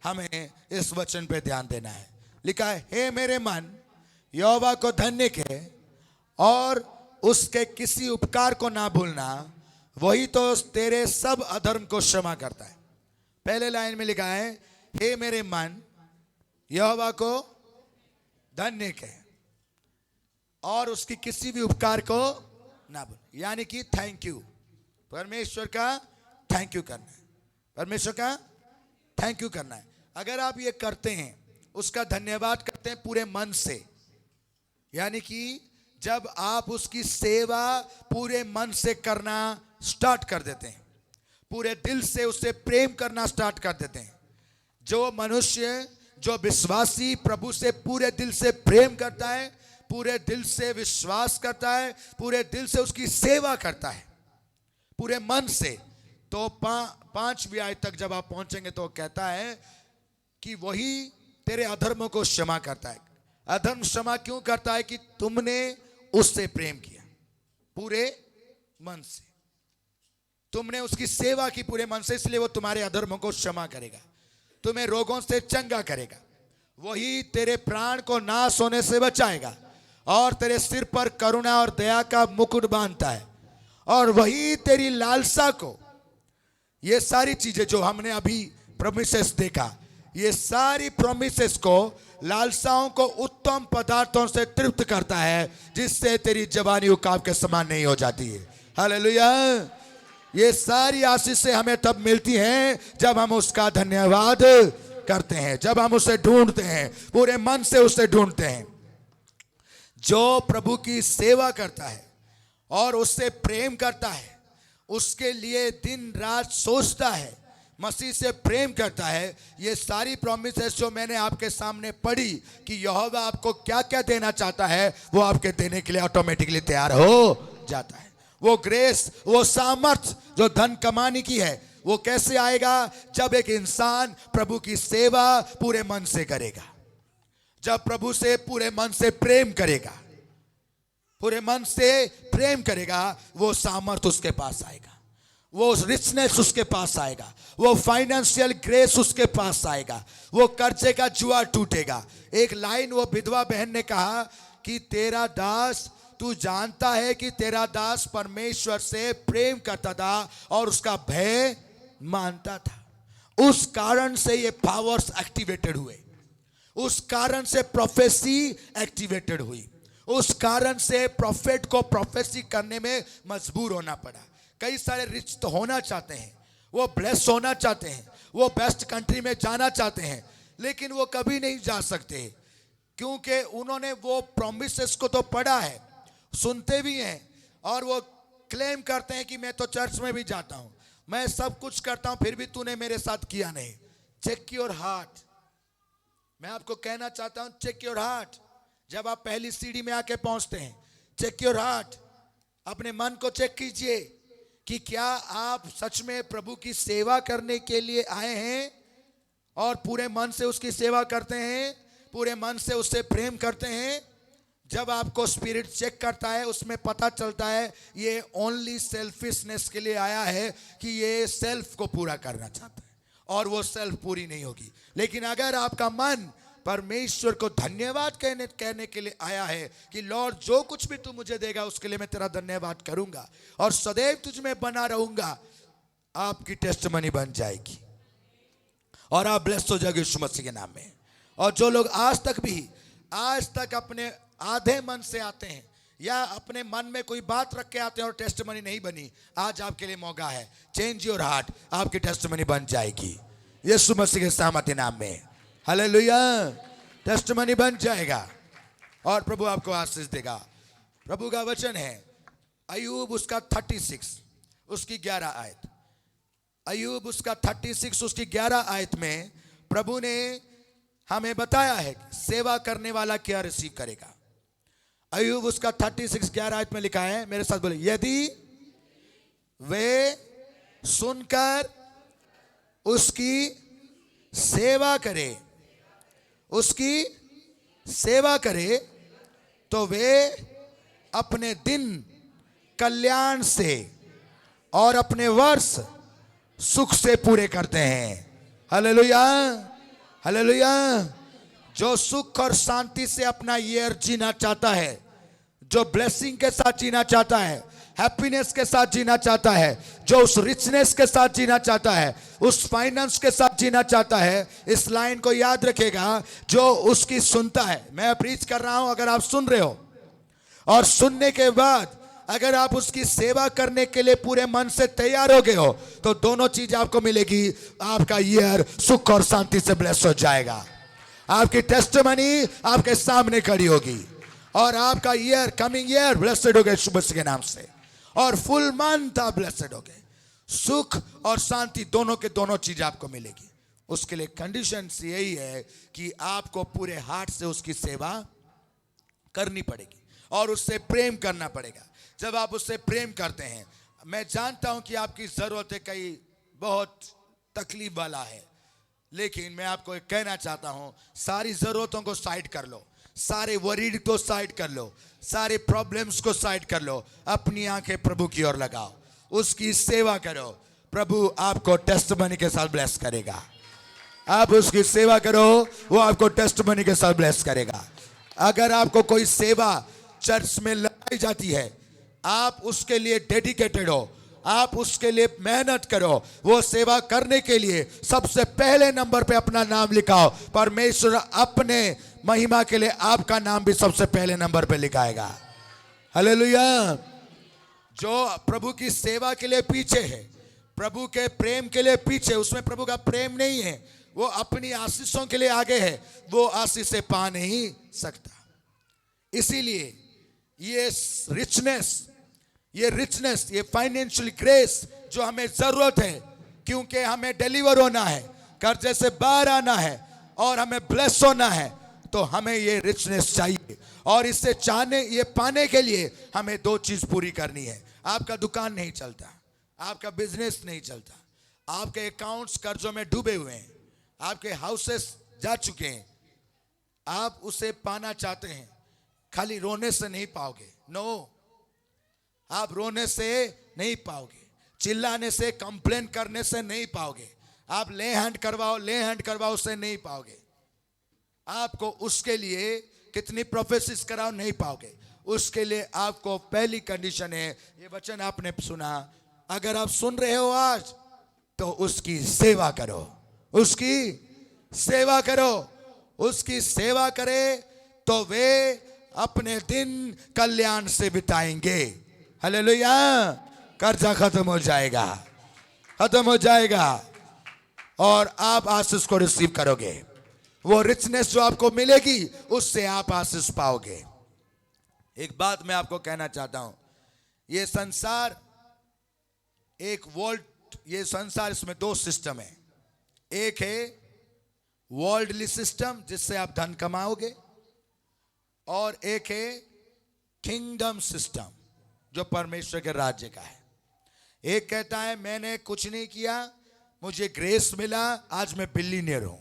हमें इस वचन पे ध्यान देना है। लिखा है, हे मेरे मन यहोवा को धन्य कह और उसके किसी उपकार को ना भूलना, वही तो तेरे सब अधर्म को क्षमा करता है। पहले लाइन में लिखा है, हे मेरे मन यहोवा को धन्य कह और उसकी किसी भी उपकार को ना भूल, यानी कि थैंक यू, परमेश्वर का थैंक यू करना है, परमेश्वर का थैंक यू करना है। अगर आप ये करते हैं, उसका धन्यवाद करते हैं पूरे मन से, यानी कि जब आप उसकी सेवा पूरे मन से करना स्टार्ट कर देते हैं, पूरे दिल से उससे प्रेम करना स्टार्ट कर देते हैं। जो मनुष्य, जो विश्वासी प्रभु से पूरे दिल से प्रेम करता है, पूरे दिल से विश्वास करता है, पूरे दिल से उसकी सेवा करता है पूरे मन से, तो 5वीं आयत तक जब आप पहुंचेंगे तो कहता है कि वही तेरे अधर्मों को क्षमा करता है। अधर्म क्षमा क्यों करता है? कि तुमने उससे प्रेम किया पूरे मन से, तुमने उसकी सेवा की पूरे मन से, इसलिए वो तुम्हारे अधर्मों को क्षमा करेगा, तुम्हें रोगों से चंगा करेगा। वही तेरे प्राण को नाश होने से बचाएगा और तेरे सिर पर करुणा और दया का मुकुट बांधता है। और वही तेरी लालसा को, ये सारी चीजें जो हमने अभी प्रोमिसेस देखा, ये सारी प्रोमिसेस को, लालसाओं को उत्तम पदार्थों से तृप्त करता है, जिससे तेरी जवानी उकाब के समान नहीं हो जाती है। हालेलुया। ये सारी आशीषें हमें तब मिलती हैं जब हम उसका धन्यवाद करते हैं, जब हम उसे ढूंढते हैं, पूरे मन से उसे ढूंढते हैं। जो प्रभु की सेवा करता है और उससे प्रेम करता है, उसके लिए दिन रात सोचता है, मसीह से प्रेम करता है, ये सारी प्रॉमिसेस जो मैंने आपके सामने पढ़ी कि यहोवा आपको क्या क्या देना चाहता है, वो आपके देने के लिए ऑटोमेटिकली तैयार हो जाता है। वो ग्रेस, वो सामर्थ जो धन कमाने की है, वो कैसे आएगा? जब एक इंसान प्रभु की सेवा पूरे मन से करेगा, जब प्रभु से पूरे मन से प्रेम करेगा, पूरे मन से प्रेम करेगा, वो सामर्थ उसके पास आएगा, वो रिचनेस उसके पास आएगा, वो फाइनेंशियल ग्रेस उसके पास आएगा, वो कर्जे का जुआ टूटेगा। एक लाइन वो विधवा बहन ने कहा कि तेरा दास, तू जानता है कि तेरा दास परमेश्वर से प्रेम करता था और उसका भय मानता था। उस कारण से ये पावर्स एक्टिवेटेड हुए, उस कारण से प्रोफेसी एक्टिवेटेड हुई, उस कारण से प्रोफेट को प्रोफेसी करने में मजबूर होना पड़ा। कई सारे रिच तो होना चाहते हैं, वो ब्लेस होना चाहते हैं, वो बेस्ट कंट्री में जाना चाहते हैं, लेकिन वो कभी नहीं जा सकते, क्योंकि उन्होंने वो प्रॉमिसेस को तो पढ़ा है, सुनते भी हैं, और वो क्लेम करते हैं कि मैं तो चर्च में भी जाता हूं, मैं सब कुछ करता हूं, फिर भी तूने मेरे साथ किया नहीं। Check your heart. मैं आपको कहना चाहता हूं, चेक योर हार्ट। जब आप पहली सीढ़ी में आके पहुंचते हैं, चेक योर हार्ट, अपने मन को चेक कीजिए कि क्या आप सच में प्रभु की सेवा करने के लिए आए हैं और पूरे मन से उसकी सेवा करते हैं, पूरे मन से उससे प्रेम करते हैं। जब आपको स्पिरिट चेक करता है, उसमें पता चलता है ये ओनली सेल्फिशनेस के लिए आया है, कि ये सेल्फ को पूरा करना चाहता है और वो सेल्फ पूरी नहीं होगी। लेकिन अगर आपका मन परमेश्वर को धन्यवाद कहने के लिए आया है कि लॉर्ड जो कुछ भी तू मुझे देगा उसके लिए मैं तेरा धन्यवाद करूंगा और सदैव तुझ में बना रहूंगा, आपकी टेस्टमनी बन जाएगी और आप ब्लेस्ड हो जाओगे यीशु मसीह के नाम में। और जो लोग आज तक अपने आधे मन से आते हैं या अपने मन में कोई बात रख के आते हैं और टेस्टमनी नहीं बनी, आज आपके लिए मौका है। चेंज योर हार्ट, आपकी टेस्टमनी बन जाएगी यीशु मसीह के सामर्थ्य नाम में। हालेलुया। टेस्टमनी बन जाएगा और प्रभु आपको आशीष देगा। प्रभु का वचन है अय्यूब उसका 36 उसकी 11 आयत। अय्यूब उसका 36 उसकी 11 आयत में प्रभु ने हमें बताया है कि सेवा करने वाला क्या रिसीव करेगा। अय्यूब उसका 36:11 आयत में लिखा है, मेरे साथ बोले, यदि वे सुनकर उसकी सेवा करे, उसकी सेवा करे, तो वे अपने दिन कल्याण से और अपने वर्ष सुख से पूरे करते हैं। Hallelujah, hallelujah. जो सुख और शांति से अपना ईयर जीना चाहता है, जो ब्लेसिंग के साथ जीना चाहता है, हैप्पीनेस के साथ जीना चाहता है, जो उस रिचनेस के साथ जीना चाहता है, उस फाइनेंस के साथ जीना चाहता है, इस लाइन को याद रखेगा, जो उसकी सुनता है। मैं प्रीच कर रहा हूं, अगर आप सुन रहे हो और सुनने के बाद अगर आप उसकी सेवा करने के लिए पूरे मन से तैयार हो गए हो, तो दोनों चीज आपको मिलेगी। आपका ईयर सुख और शांति से ब्लेस हो जाएगा, आपकी टेस्टिमनी आपके सामने खड़ी होगी, और आपका ईयर, कमिंग ईयर ब्लेस्ड हो गए यीशु मसीह के नाम से, और फुल मंथ आप ब्लेस्ड हो गए। सुख और शांति दोनों के दोनों चीज आपको मिलेगी। उसके लिए कंडीशन यही है कि आपको पूरे हार्ट से उसकी सेवा करनी पड़ेगी और उससे प्रेम करना पड़ेगा। जब आप उससे प्रेम करते हैं, मैं जानता हूं कि आपकी जरूरतें कई बहुत तकलीफ वाला है, लेकिन मैं आपको एक कहना चाहता हूं, सारी जरूरतों को साइड कर लो, सारे वरीड को साइड कर लो, सारे प्रॉब्लम्स को साइड कर लो, अपनी आंखें प्रभु की ओर लगाओ, उसकी सेवा करो। प्रभु आपको टेस्टिमनी के साथ ब्लेस करेगा। आप उसकी सेवा करो, वो आपको टेस्टिमनी के साथ ब्लेस करेगा। अगर आपको कोई सेवा चर्च में लगाई जाती है, आप उसके लिए डेडिकेटेड हो, आप उसके लिए मेहनत करो, वो सेवा करने के लिए सबसे पहले नंबर पे अपना नाम लिखाओ। परमेश्वर अपने महिमा के लिए आपका नाम भी सबसे पहले नंबर पे लिखाएगा। हालेलुया। जो प्रभु की सेवा के लिए पीछे है, प्रभु के प्रेम के लिए पीछे, उसमें प्रभु का प्रेम नहीं है, वो अपनी आशीषों के लिए आगे है, वो आशीषें पा नहीं सकता। इसीलिए ये रिचनेस, ये फाइनेंशियल ग्रेस जो हमें जरूरत है, क्योंकि हमें डिलीवर होना है, कर्जे से बाहर आना है और हमें ब्लेस होना है, तो हमें ये रिचनेस चाहिए। और इससे ये पाने के लिए हमें दो चीज पूरी करनी है। आपका दुकान नहीं चलता, आपका बिजनेस नहीं चलता, आपके अकाउंट्स कर्जों में डूबे हुए हैं, आपके हाउसेस जा चुके हैं, आप उसे पाना चाहते हैं, खाली रोने से नहीं पाओगे। नो, आप रोने से नहीं पाओगे, चिल्लाने से, कंप्लेन करने से नहीं पाओगे, आप ले हैंड करवाओ से नहीं पाओगे। आपको उसके लिए कितनी प्रोफेसिस कराओ नहीं पाओगे। उसके लिए आपको पहली कंडीशन है, ये वचन आपने सुना, अगर आप सुन रहे हो आज, तो उसकी सेवा करो, उसकी सेवा करो। उसकी सेवा करे तो वे अपने दिन कल्याण से बिताएंगे। हालेलुया। कर्जा खत्म हो जाएगा, खत्म हो जाएगा, और आप आशीष को रिसीव करोगे। वो रिचनेस जो आपको मिलेगी, उससे आप आशीष पाओगे। एक बात मैं आपको कहना चाहता हूं, ये संसार एक वर्ल्ड, ये संसार, इसमें दो सिस्टम है। एक है वर्ल्डली सिस्टम जिससे आप धन कमाओगे, और एक है किंगडम सिस्टम जो परमेश्वर के राज्य का है। एक कहता है मैंने कुछ नहीं किया, मुझे ग्रेस मिला, आज मैं बिलियनियर हूं।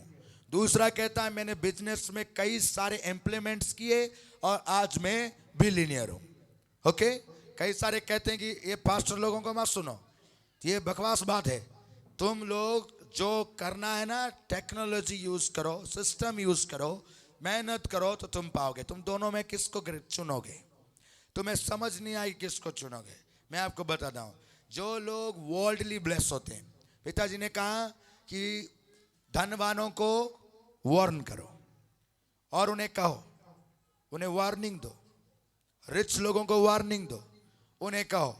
दूसरा कहता है मैंने बिजनेस में कई सारे एम्प्लॉयमेंट्स किए और आज मैं बिलियनियर हूं। ओके, कई सारे कहते हैं कि ये पास्टर लोगों को मत सुनो, ये बकवास बात है। तुम लोग जो करना है ना, टेक्नोलॉजी यूज करो, सिस्टम यूज करो, मेहनत करो, तो तुम पाओगे। तुम दोनों में किसको चुनोगे? तुम्हें समझ नहीं आई किसको चुनोगे। मैं आपको बताता हूं, जो लोग वर्ल्डली ब्लेस होते हैं, पिताजी ने कहा कि धनवानों को वार्न करो और उन्हें कहो, उन्हें वार्निंग दो। रिच लोगों को वार्निंग दो, उन्हें कहो।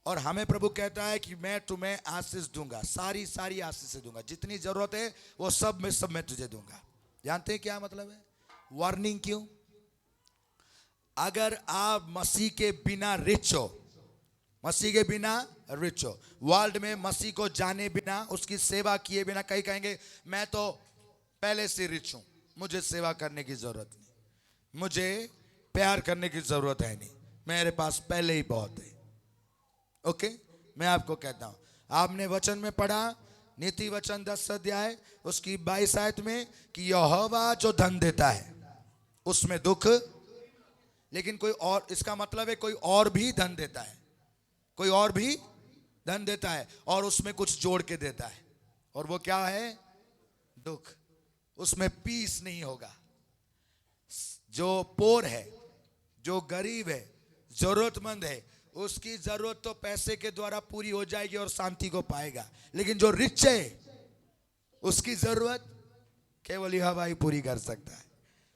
और हमें प्रभु कहता है कि मैं तुम्हें आशीष दूंगा, सारी सारी आशीष दूंगा, जितनी जरूरत है वो सब मैं तुझे दूंगा। जानते हैं क्या मतलब है वार्निंग? क्यों? अगर आप मसीह के बिना रिच हो, मसीह के बिना रिच हो, वर्ल्ड में मसीह को जाने बिना, उसकी सेवा किए बिना, कई कहेंगे मैं तो पहले से रिच हूं, मुझे सेवा करने की जरूरत नहीं, मुझे प्यार करने की जरूरत है नहीं, मेरे पास पहले ही बहुत है। ओके, मैं आपको कहता हूं, आपने वचन में पढ़ा, नीति वचन 10 अध्याय उसकी 22 आयत में, कि यहोवा जो धन देता है उसमें दुख, लेकिन कोई और, इसका मतलब है कोई और भी धन देता है, कोई और भी धन देता है और उसमें कुछ जोड़ के देता है, और वो क्या है? दुख। उसमें पीस नहीं होगा। जो पोर है, जो गरीब है, जरूरतमंद है, उसकी जरूरत तो पैसे के द्वारा पूरी हो जाएगी और शांति को पाएगा, लेकिन जो रिच है उसकी जरूरत केवल यहोवा ही पूरी कर सकता है,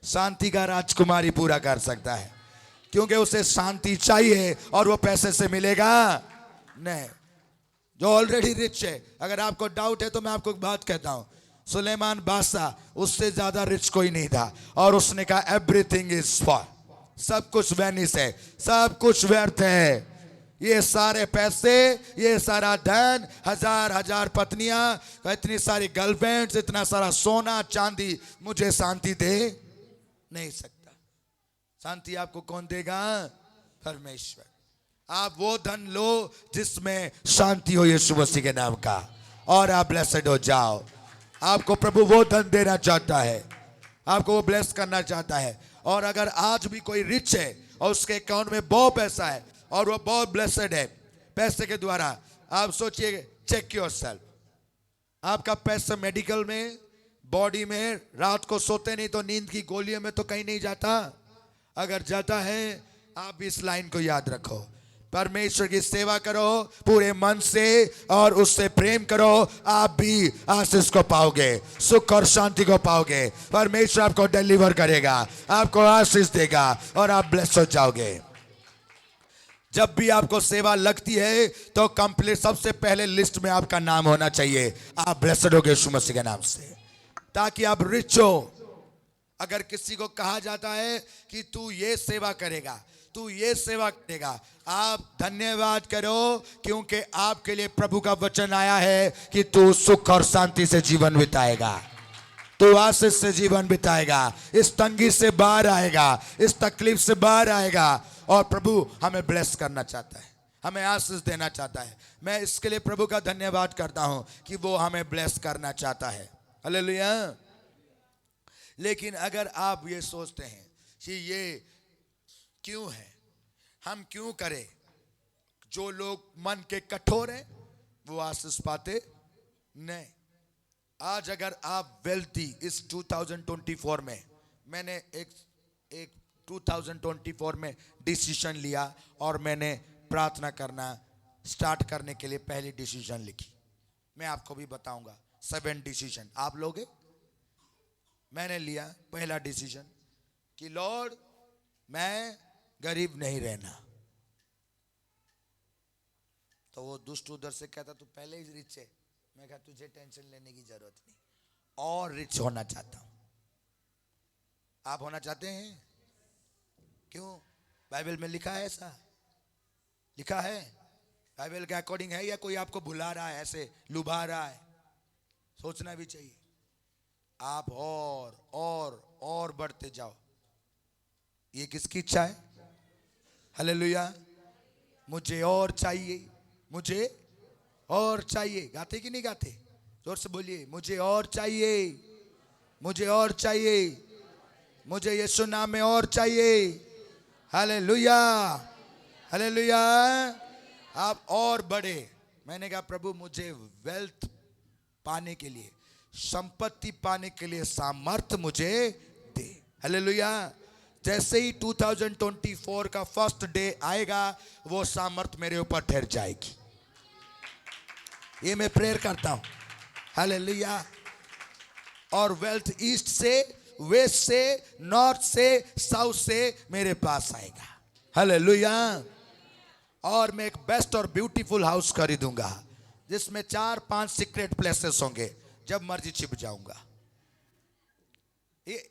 शांति का राजकुमारी पूरा कर सकता है, क्योंकि उसे शांति चाहिए और वो पैसे से मिलेगा नहीं। जो ऑलरेडी रिच है, अगर आपको डाउट है तो मैं आपको एक बात कहता हूं, सुलेमान बादशाह उससे ज्यादा रिच कोई नहीं था, और उसने कहा एवरीथिंग इज फॉर, सब कुछ वैनिश है, सब कुछ व्यर्थ है, ये सारे पैसे, ये सारा धन, हजार हजार पत्नियां, इतनी सारी गर्लफ्रेंड्स, इतना सारा सोना चांदी मुझे शांति दे नहीं सकता। शांति आपको कौन देगा? परमेश्वर। आप वो धन लो जिसमें शांति हो यीशु मसीह के नाम का, और आप ब्लेस्ड हो जाओ। आपको प्रभु वो धन देना चाहता है, आपको वो ब्लेस करना चाहता है। और अगर आज भी कोई रिच है और उसके अकाउंट में बहुत पैसा है और वो बहुत ब्लेस्ड है पैसे के द्वारा, आप सोचिए, चेक योरसेल्फ, आपका पैसा मेडिकल में, बॉडी में, रात को सोते नहीं तो नींद की गोलियों में तो कहीं नहीं जाता? अगर जाता है, आप इस लाइन को याद रखो, परमेश्वर की सेवा करो पूरे मन से और उससे प्रेम करो, आप भी आशीष को पाओगे, सुख और शांति को पाओगे। परमेश्वर आपको डिलीवर करेगा, आपको आशीष देगा और आप ब्लेस हो जाओगे। जब भी आपको सेवा लगती है तो कंप्लीट, सबसे पहले लिस्ट में आपका नाम होना चाहिए, आप ब्लेस्ड होगे यीशु मसीह के नाम से, ताकि आप रिच हो। अगर किसी को कहा जाता है कि तू ये सेवा करेगा, तू ये सेवा करेगा, आप धन्यवाद करो, क्योंकि आपके लिए प्रभु का वचन आया है कि तू सुख और शांति से जीवन बिताएगा, तू आशीष से जीवन बिताएगा, इस तंगी से बाहर आएगा, इस तकलीफ से बाहर आएगा। और प्रभु हमें ब्लेस करना चाहता है, हमें आशीष देना चाहता है। मैं इसके लिए प्रभु का धन्यवाद करता हूं कि वो हमें ब्लेस करना चाहता है। हालेलुया। लेकिन अगर आप ये सोचते हैं कि ये क्यों है, हम क्यों करें, जो लोग मन के कठोर हैं वो आशीष पाते नहीं। आज अगर आप वेल्थी, इस 2024 में, मैंने एक 2024 में डिसीजन लिया और मैंने प्रार्थना करना स्टार्ट करने के लिए पहली डिसीजन लिखी। मैं आपको भी बताऊंगा 7 डिसीजन, आप लोगे? मैंने लिया पहला डिसीजन कि लॉर्ड मैं गरीब नहीं रहना। तो वो दुष्ट उधर से कहता तू पहले ही रिच है। मैं कहा तुझे टेंशन लेने की जरूरत नहीं, और रिच होना चाहता हूं। आप होना चाहते हैं? क्यों? बाइबल में लिखा है, ऐसा लिखा है, बाइबल के अकॉर्डिंग है, या कोई आपको भुला रहा है, ऐसे लुभा रहा है? सोचना भी चाहिए। आप और बढ़ते जाओ। ये किसकी इच्छा है? हालेलुया। मुझे और चाहिए, मुझे और चाहिए। गाते कि नहीं गाते? जोर से बोलिए, मुझे और चाहिए, मुझे और चाहिए, मुझे यीशु नाम में और चाहिए। Hallelujah, hallelujah. आप और बढ़े। मैंने कहा प्रभु मुझे वेल्थ पाने के लिए, संपत्ति पाने के लिए सामर्थ्य मुझे दे। हालेलुया। जैसे ही 2024 का फर्स्ट डे आएगा, वो सामर्थ्य मेरे ऊपर ठहर जाएगी। ये मैं प्रेयर करता हूं। हालेलुया। और वेल्थ ईस्ट से, वेस्ट से, नॉर्थ से, साउथ से मेरे पास आएगा। हालेलुया। और मैं एक बेस्ट और ब्यूटीफुल हाउस खरीदूंगा जिसमें 4-5 सीक्रेट प्लेसेस होंगे, जब मर्जी छिप जाऊंगा। ये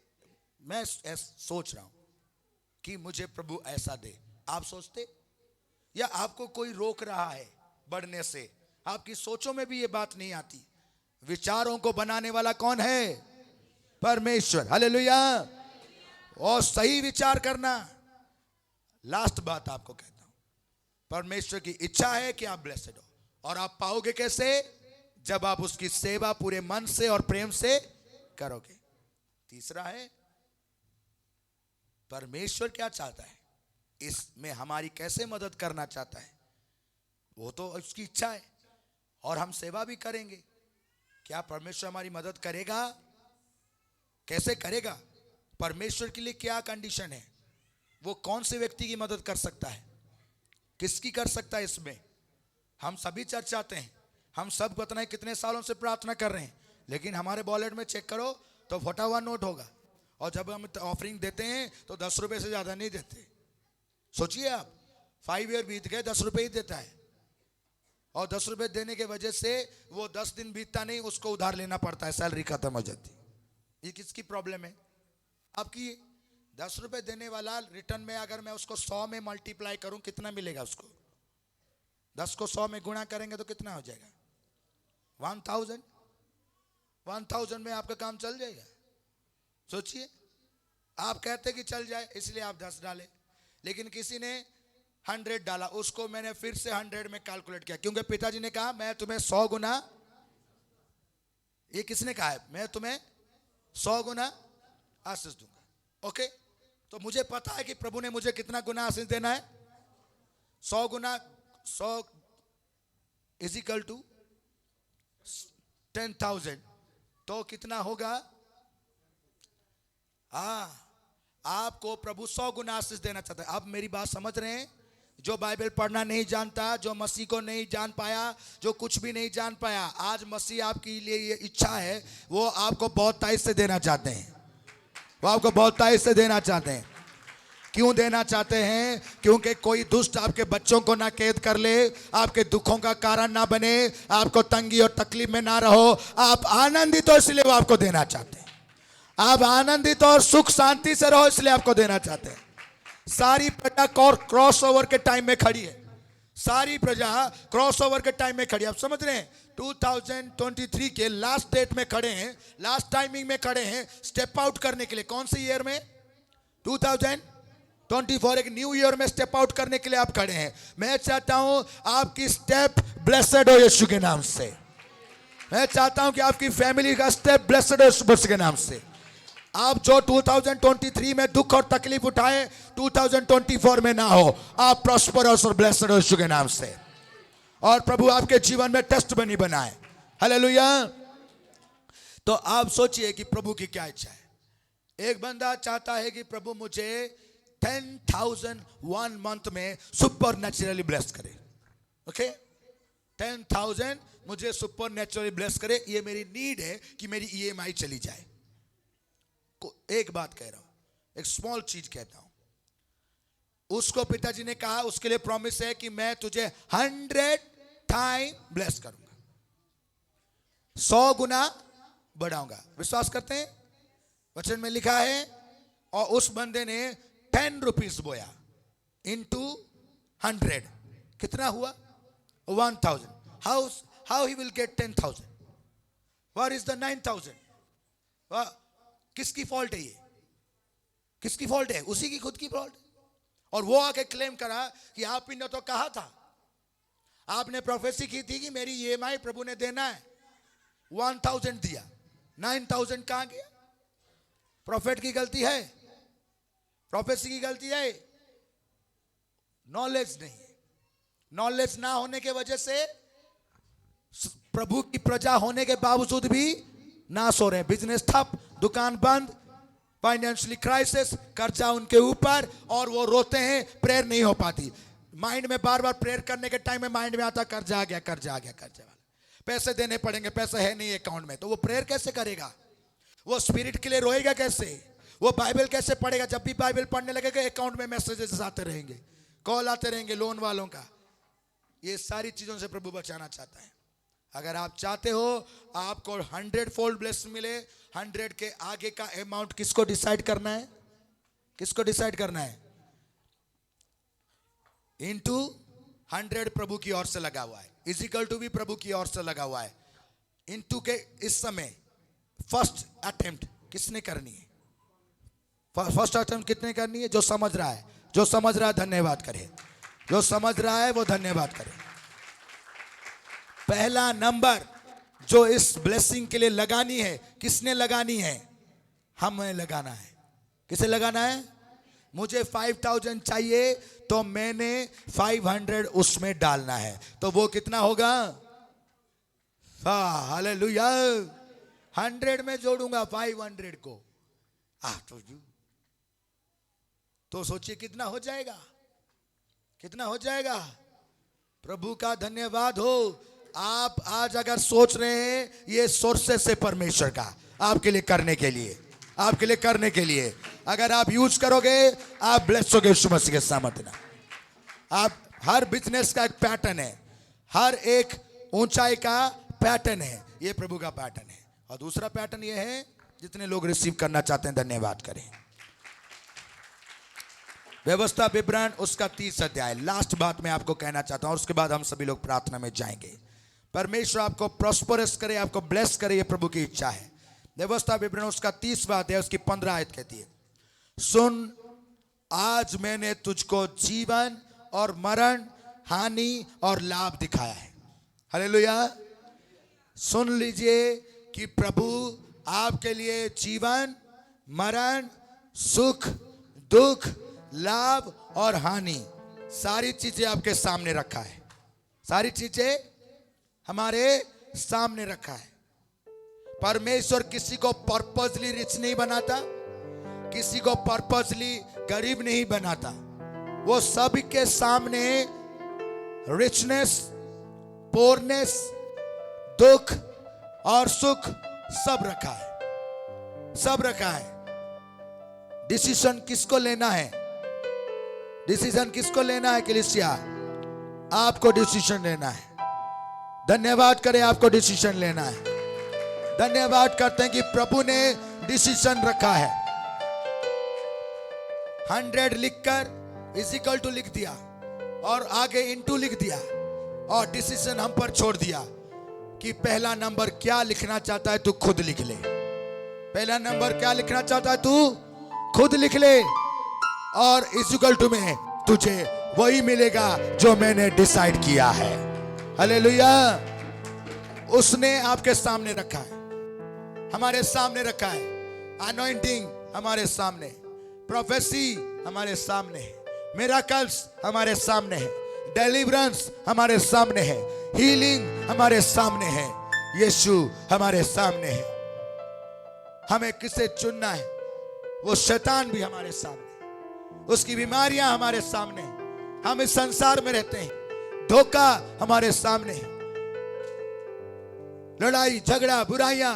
मैं सोच रहा हूं कि मुझे प्रभु ऐसा दे। आप सोचते? या आपको कोई रोक रहा है बढ़ने से? आपकी सोचों में भी ये बात नहीं आती? विचारों को बनाने वाला कौन है? परमेश्वर। हालेलुया। और सही विचार करना। लास्ट बात आपको कहता हूं, परमेश्वर की इच्छा है कि आप ब्लेसेड हो। और आप पाओगे कैसे? जब आप उसकी सेवा पूरे मन से और प्रेम से करोगे। तीसरा है, परमेश्वर क्या चाहता है, इसमें हमारी कैसे मदद करना चाहता है, वो तो उसकी इच्छा है। और हम सेवा भी करेंगे। क्या परमेश्वर हमारी मदद करेगा? कैसे करेगा? परमेश्वर के लिए क्या कंडीशन है? वो कौन से व्यक्ति की मदद कर सकता है, किसकी कर सकता है? इसमें हम सभी चर्चाते हैं, हम सब पता नहीं कितने सालों से प्रार्थना कर रहे हैं, लेकिन हमारे वॉलेट में चेक करो तो फटा हुआ नोट होगा। और जब हम ऑफरिंग देते हैं तो 10 रुपए से ज्यादा नहीं देते। सोचिए आप, 5 ईयर बीत गए, 10 रुपए ही देता है। और 10 रुपए देने के वजह से वो 10 दिन बीतता नहीं, उसको उधार लेना पड़ता है, सैलरी खत्म हो जाती। ये किसकी प्रॉब्लम है? आपकी। 10 रुपए देने वाला रिटर्न में अगर मैं उसको 100 में मल्टीप्लाई करूं, कितना मिलेगा उसको? 10 को 100 में गुणा करेंगे तो कितना हो जाएगा? 1000। 1000 में आपका काम चल जाएगा। सोचिए, आप कहते कि चल जाए इसलिए आप 10 डाले, लेकिन किसी ने 100 डाला, उसको मैंने फिर से 100 में कैलकुलेट किया, क्योंकि पिताजी ने कहा मैं तुम्हें 100 गुना, ये किसने कहा है? मैं तुम्हें 100 गुना आशीष दूंगा। ओके, तो मुझे पता है कि प्रभु ने मुझे कितना गुना आशीष देना है। 100 गुना 100 इज इक्वल टू 10,000, तो कितना होगा? आपको प्रभु 100 गुना आशीष देना चाहता है। आप मेरी बात समझ रहे हैं? जो बाइबल पढ़ना नहीं जानता, जो मसीह को नहीं जान पाया, जो कुछ भी नहीं जान पाया, आज मसीह आपके लिए ये इच्छा है, वो आपको बहुत ताइज से देना चाहते हैं। वो आपको बहुत ताइज से देना चाहते हैं। क्यों देना चाहते हैं? क्योंकि कोई दुष्ट आपके बच्चों को ना कैद कर ले, आपके दुखों का कारण ना बने, आपको तंगी और तकलीफ में ना रहो, आप आनंदित हो, इसलिए वो आपको देना चाहते हैं। आप आनंदित और सुख शांति से रहो, इसलिए आपको देना चाहते हैं। सारी प्रजा क्रॉस ओवर के टाइम में खड़ी है। सारी प्रजा क्रॉस ओवर के टाइम में खड़ी है। आप समझ रहे हैं? 2023 के लास्ट डेट में खड़े हैं, लास्ट टाइमिंग में खड़े हैं, स्टेप आउट करने के लिए। कौन से ईयर में? 2024, एक न्यू ईयर में स्टेप आउट करने के लिए आप खड़े हैं। मैं चाहता हूं आपकी स्टेप ब्लेसेड हो यीशु के नाम से। मैं चाहता हूं कि आपकी फैमिली का स्टेप ब्लेसेड हो यीशु के नाम से। आप जो 2023 में दुख और तकलीफ उठाए, 2024 में ना हो। आप प्रॉस्परस और ब्लेस्ड हो यीशु के नाम से। और प्रभु आपके जीवन में टेस्ट बनी बनाए। हालेलुया। तो आप सोचिए कि प्रभु की क्या इच्छा है। एक बंदा चाहता है कि प्रभु मुझे 10,000 1 मंथ में सुपर नेचुरली ब्लेस करे। ओके, 10,000 मुझे सुपर नेचुरली ब्लेस करे। ये मेरी नीड है कि मेरी EMI चली जाए। एक बात कह रहा हूं, एक स्मॉल चीज कहता हूं। उसको पिताजी ने कहा, उसके लिए प्रॉमिस है कि मैं तुझे 100 टाइम ब्लेस करूंगा, 100 गुना बढ़ाऊंगा। विश्वास करते हैं? वचन में लिखा है। और उस बंदे ने 10 रुपीज बोया इनटू 100, कितना हुआ? 1000। How he will get 10,000? What is the 9,000? किसकी फॉल्ट है ये? किसकी फॉल्ट है? उसी की खुद की फॉल्ट। और वो आके क्लेम करा कि आपने तो कहा था, आपने प्रोफेसी की थी कि मेरी EMI प्रभु ने देना है, 1000 दिया, 9000 कहां गया? प्रॉफिट की गलती है, प्रोफेसी की गलती है, नॉलेज नहीं है। नॉलेज ना होने के वजह से प्रभु की प्रजा होने के बावजूद भी ना सो रहे हैं। बिजनेस ठप, दुकान बंद, फाइनेंशियली क्राइसिस, कर्जा उनके ऊपर, और वो रोते हैं, प्रेयर नहीं हो पाती। माइंड में बार बार प्रेयर करने के टाइम में माइंड में आता कर्जा आ गया, कर्जा आ गया, कर्जा वाला, पैसे देने पड़ेंगे, पैसा है नहीं अकाउंट में। तो वो प्रेयर कैसे करेगा? वो स्पिरिट के लिए रोएगा कैसे? वो बाइबल कैसे पढ़ेगा? जब भी बाइबल पढ़ने लगेगा अकाउंट में मैसेजेस आते रहेंगे, कॉल आते रहेंगे लोन वालों का। ये सारी चीजों से प्रभु बचाना चाहता है। अगर आप चाहते हो आपको 100 फोल्ड ब्लेसिंग मिले, 100 के आगे का अमाउंट किसको डिसाइड करना है? किसको डिसाइड करना है? इनटू 100 प्रभु की ओर से लगा हुआ है, इज इक्वल टू भी प्रभु की ओर से लगा हुआ है। इनटू के इस समय फर्स्ट अटेम्प्ट किसने करनी है? फर्स्ट अटेम्प्ट कितने करनी है? जो समझ रहा है, जो समझ रहा है धन्यवाद करे, जो समझ रहा है वो धन्यवाद करे। पहला नंबर जो इस ब्लेसिंग के लिए लगानी है, किसने लगानी है? हमें लगाना है। किसे लगाना है? मुझे 5000 चाहिए तो मैंने 500 उसमें डालना है, तो वो कितना होगा? हालेलुया। 100 में जोड़ूंगा 500 को, तो सोचिए कितना हो जाएगा, कितना हो जाएगा। प्रभु का धन्यवाद हो। आप आज अगर सोच रहे हैं ये सोर्सेस है परमेश्वर का आपके लिए करने के लिए, आपके लिए करने के लिए, अगर आप यूज करोगे आप ब्लेस होगे यीशु मसीह के सामर्थ्य में। आप हर बिजनेस का एक पैटर्न है, हर एक ऊंचाई का पैटर्न है, ये प्रभु का पैटर्न है। और दूसरा पैटर्न ये है, जितने लोग रिसीव करना चाहते हैं धन्यवाद करें। व्यवस्था विवरण उसका 30 अध्याय, लास्ट बात मैं आपको कहना चाहता हूं और उसके बाद हम सभी लोग प्रार्थना में जाएंगे। परमेश्वर आपको प्रॉस्परस करे, आपको ब्लेस करे, ये प्रभु की इच्छा है। व्यवस्था विवरण उसका 30 अध्याय उसकी 15 आयत कहती है, सुन आज मैंने तुझको जीवन और मरण, हानि और लाभ दिखाया है। हालेलुया। सुन लीजिए कि प्रभु आपके लिए जीवन, मरण, सुख, दुख, लाभ और हानि, सारी चीजें आपके सामने रखा है। सारी चीजें हमारे सामने रखा है। परमेश्वर किसी को पर्पसली रिच नहीं बनाता, किसी को पर्पसली गरीब नहीं बनाता। वो सभी के सामने रिचनेस, पोरनेस, दुख और सुख सब रखा है, सब रखा है। डिसीजन किसको लेना है? डिसीजन किसको लेना है? कलीसिया, आपको डिसीजन लेना है। धन्यवाद करें, आपको डिसीजन लेना है। धन्यवाद करते हैं कि प्रभु ने डिसीजन रखा है। 100 लिखकर इजिकल टू लिख दिया और आगे इनटू लिख दिया और डिसीजन हम पर छोड़ दिया कि पहला नंबर क्या लिखना चाहता है तू खुद लिख ले। पहला नंबर क्या लिखना चाहता है तू खुद लिख ले और इजिकल टू में तुझे वही मिलेगा जो मैंने डिसाइड किया है। हालेलुया। उसने आपके सामने रखा है, हमारे सामने रखा है। अनॉइंटिंग हमारे सामने, प्रोफेसी हमारे सामने है, मिरेकल्स हमारे सामने है, डिलीवरेंस हमारे सामने है, हीलिंग हमारे सामने है, यीशु हमारे सामने है। हमें किसे चुनना है? वो शैतान भी हमारे सामने, उसकी बीमारियां हमारे सामने, हम इस संसार में रहते हैं, धोखा हमारे सामने है, लड़ाई झगड़ा बुराइयां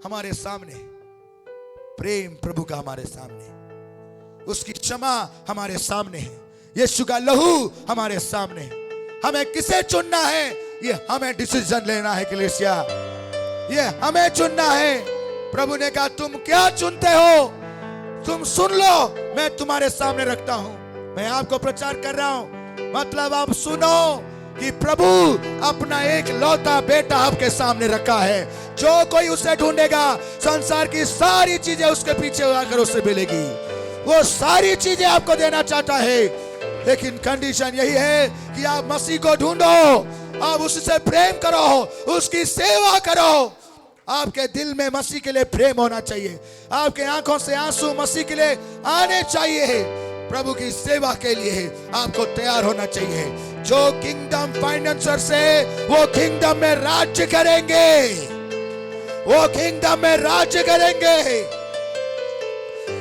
हमारे सामने, प्रेम प्रभु का हमारे सामने, उसकी क्षमा हमारे सामने है, यीशु का लहू हमारे सामने है। हमें किसे चुनना है? ये हमें डिसीजन लेना है कलीसिया, ये हमें चुनना है। प्रभु ने कहा तुम क्या चुनते हो? तुम सुन लो, मैं तुम्हारे सामने रखता हूं, मैं आपको प्रचार कर रहा हूं। मतलब आप सुनो कि प्रभु अपना एक लौता बेटा आपके सामने रखा है। जो कोई उसे ढूंढेगा संसार की सारी चीजें उसके पीछे आकर उसे मिलेगी। वो सारी चीजें आपको देना चाहता है, लेकिन कंडीशन यही है कि आप मसीह को ढूंढो, आप उससे प्रेम करो, उसकी सेवा करो। आपके दिल में मसीह के लिए प्रेम होना चाहिए, आपके आंखों से आंसू मसीह के लिए आने चाहिए। प्रभु की सेवा के लिए आपको तैयार होना चाहिए। जो किंगडम फाइनेंसर से वो किंगडम में राज्य करेंगे, वो किंगडम में राज्य करेंगे।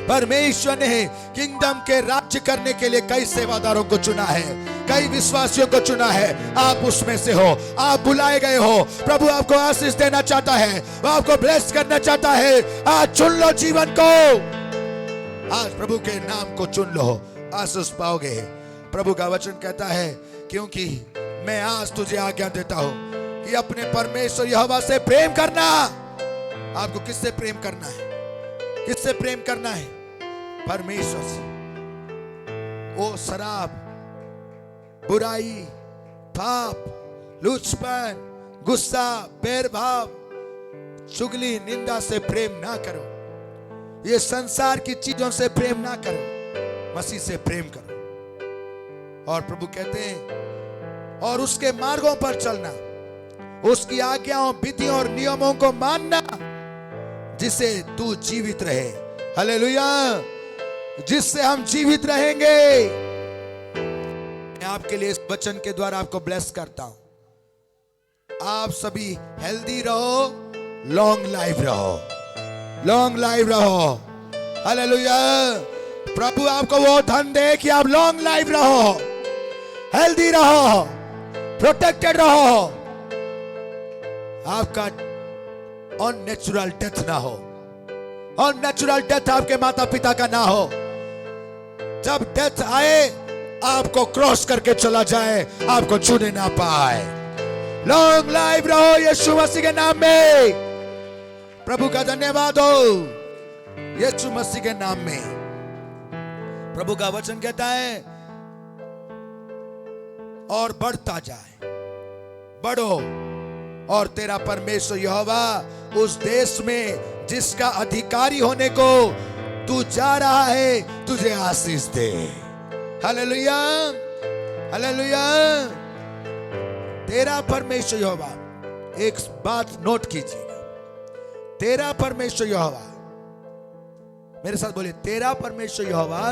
परमेश्वर ने किंगडम के राज्य करने के लिए कई सेवादारों को चुना है, कई विश्वासियों को चुना है। आप उसमें से हो, आप बुलाए गए हो। प्रभु आपको आशीष देना चाहता है, वो आपको ब्लेस करना चाहता है। आज चुन लो जीवन को, आज प्रभु के नाम को चुन लो, आशीष पाओगे। प्रभु का वचन कहता है क्योंकि मैं आज तुझे आज्ञा देता हूं कि अपने परमेश्वर यहोवा से प्रेम करना। आपको किससे प्रेम करना है? किससे प्रेम करना है? परमेश्वर से। वो शराब, बुराई, पाप, लुचपन, गुस्सा, बैरभाव, चुगली, निंदा से प्रेम ना करो। ये संसार की चीजों से प्रेम ना करो, मसीह से प्रेम करो। और प्रभु कहते हैं और उसके मार्गों पर चलना, उसकी आज्ञाओं, विधियों और नियमों को मानना, जिससे तू जीवित रहे। हालेलुया, जिससे हम जीवित रहेंगे। मैं आपके लिए इस वचन के द्वारा आपको ब्लेस करता हूं। आप सभी हेल्दी रहो, लॉन्ग लाइफ रहो, लॉन्ग लाइफ रहो। हालेलुया, प्रभु आपको वो धन दे कि आप लॉन्ग लाइफ रहो, हेल्दी रहो, प्रोटेक्टेड रहो, आपका अननेचुरल डेथ ना हो, अननेचुरल डेथ आपके माता पिता का ना हो। जब डेथ आए आपको क्रॉस करके चला जाए, आपको छूने ना पाए। लॉन्ग लाइफ रहो यीशु मसीह के नाम में। प्रभु का धन्यवाद हो यीशु मसीह के नाम में। प्रभु का वचन कहता है और बढ़ता जाए, बढ़ो और तेरा परमेश्वर यहोवा उस देश में जिसका अधिकारी होने को तू जा रहा है तुझे आशीष दे। Hallelujah, hallelujah. तेरा परमेश्वर यहोवा, एक बात नोट कीजिएगा, तेरा परमेश्वर यहोवा, मेरे साथ बोलिए, तेरा परमेश्वर यहोवा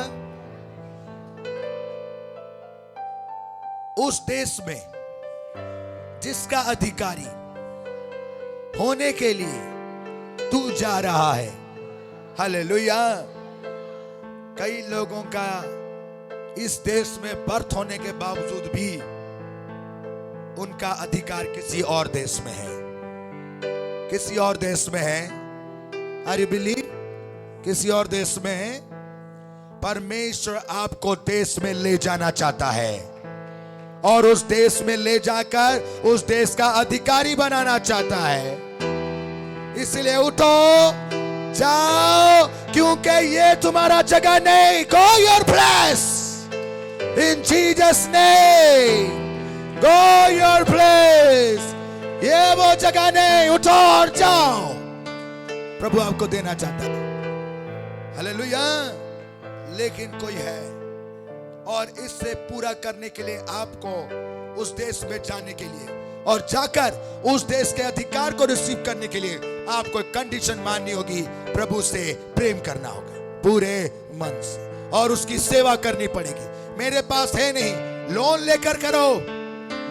उस देश में जिसका अधिकारी होने के लिए तू जा रहा है। हालेलुया। कई लोगों का इस देश में बर्थ होने के बावजूद भी उनका अधिकार किसी और देश में है, किसी और देश में है। Are you believe? किसी और देश में है। परमेश्वर आपको देश में ले जाना चाहता है और उस देश में ले जाकर उस देश का अधिकारी बनाना चाहता है। इसलिए उठो, जाओ, क्योंकि ये तुम्हारा जगह नहीं। Go your place in Jesus name, go your place. ये वो जगह नहीं, उठो और जाओ। प्रभु आपको देना चाहता है। हालेलुया। लेकिन कोई है और इससे पूरा करने के लिए आपको उस देश में जाने के लिए और जाकर उस देश के अधिकार को रिसीव करने के लिए आपको एक कंडीशन माननी होगी। प्रभु से प्रेम करना होगा पूरे मन से और उसकी सेवा करनी पड़ेगी। मेरे पास है नहीं, लोन लेकर करो।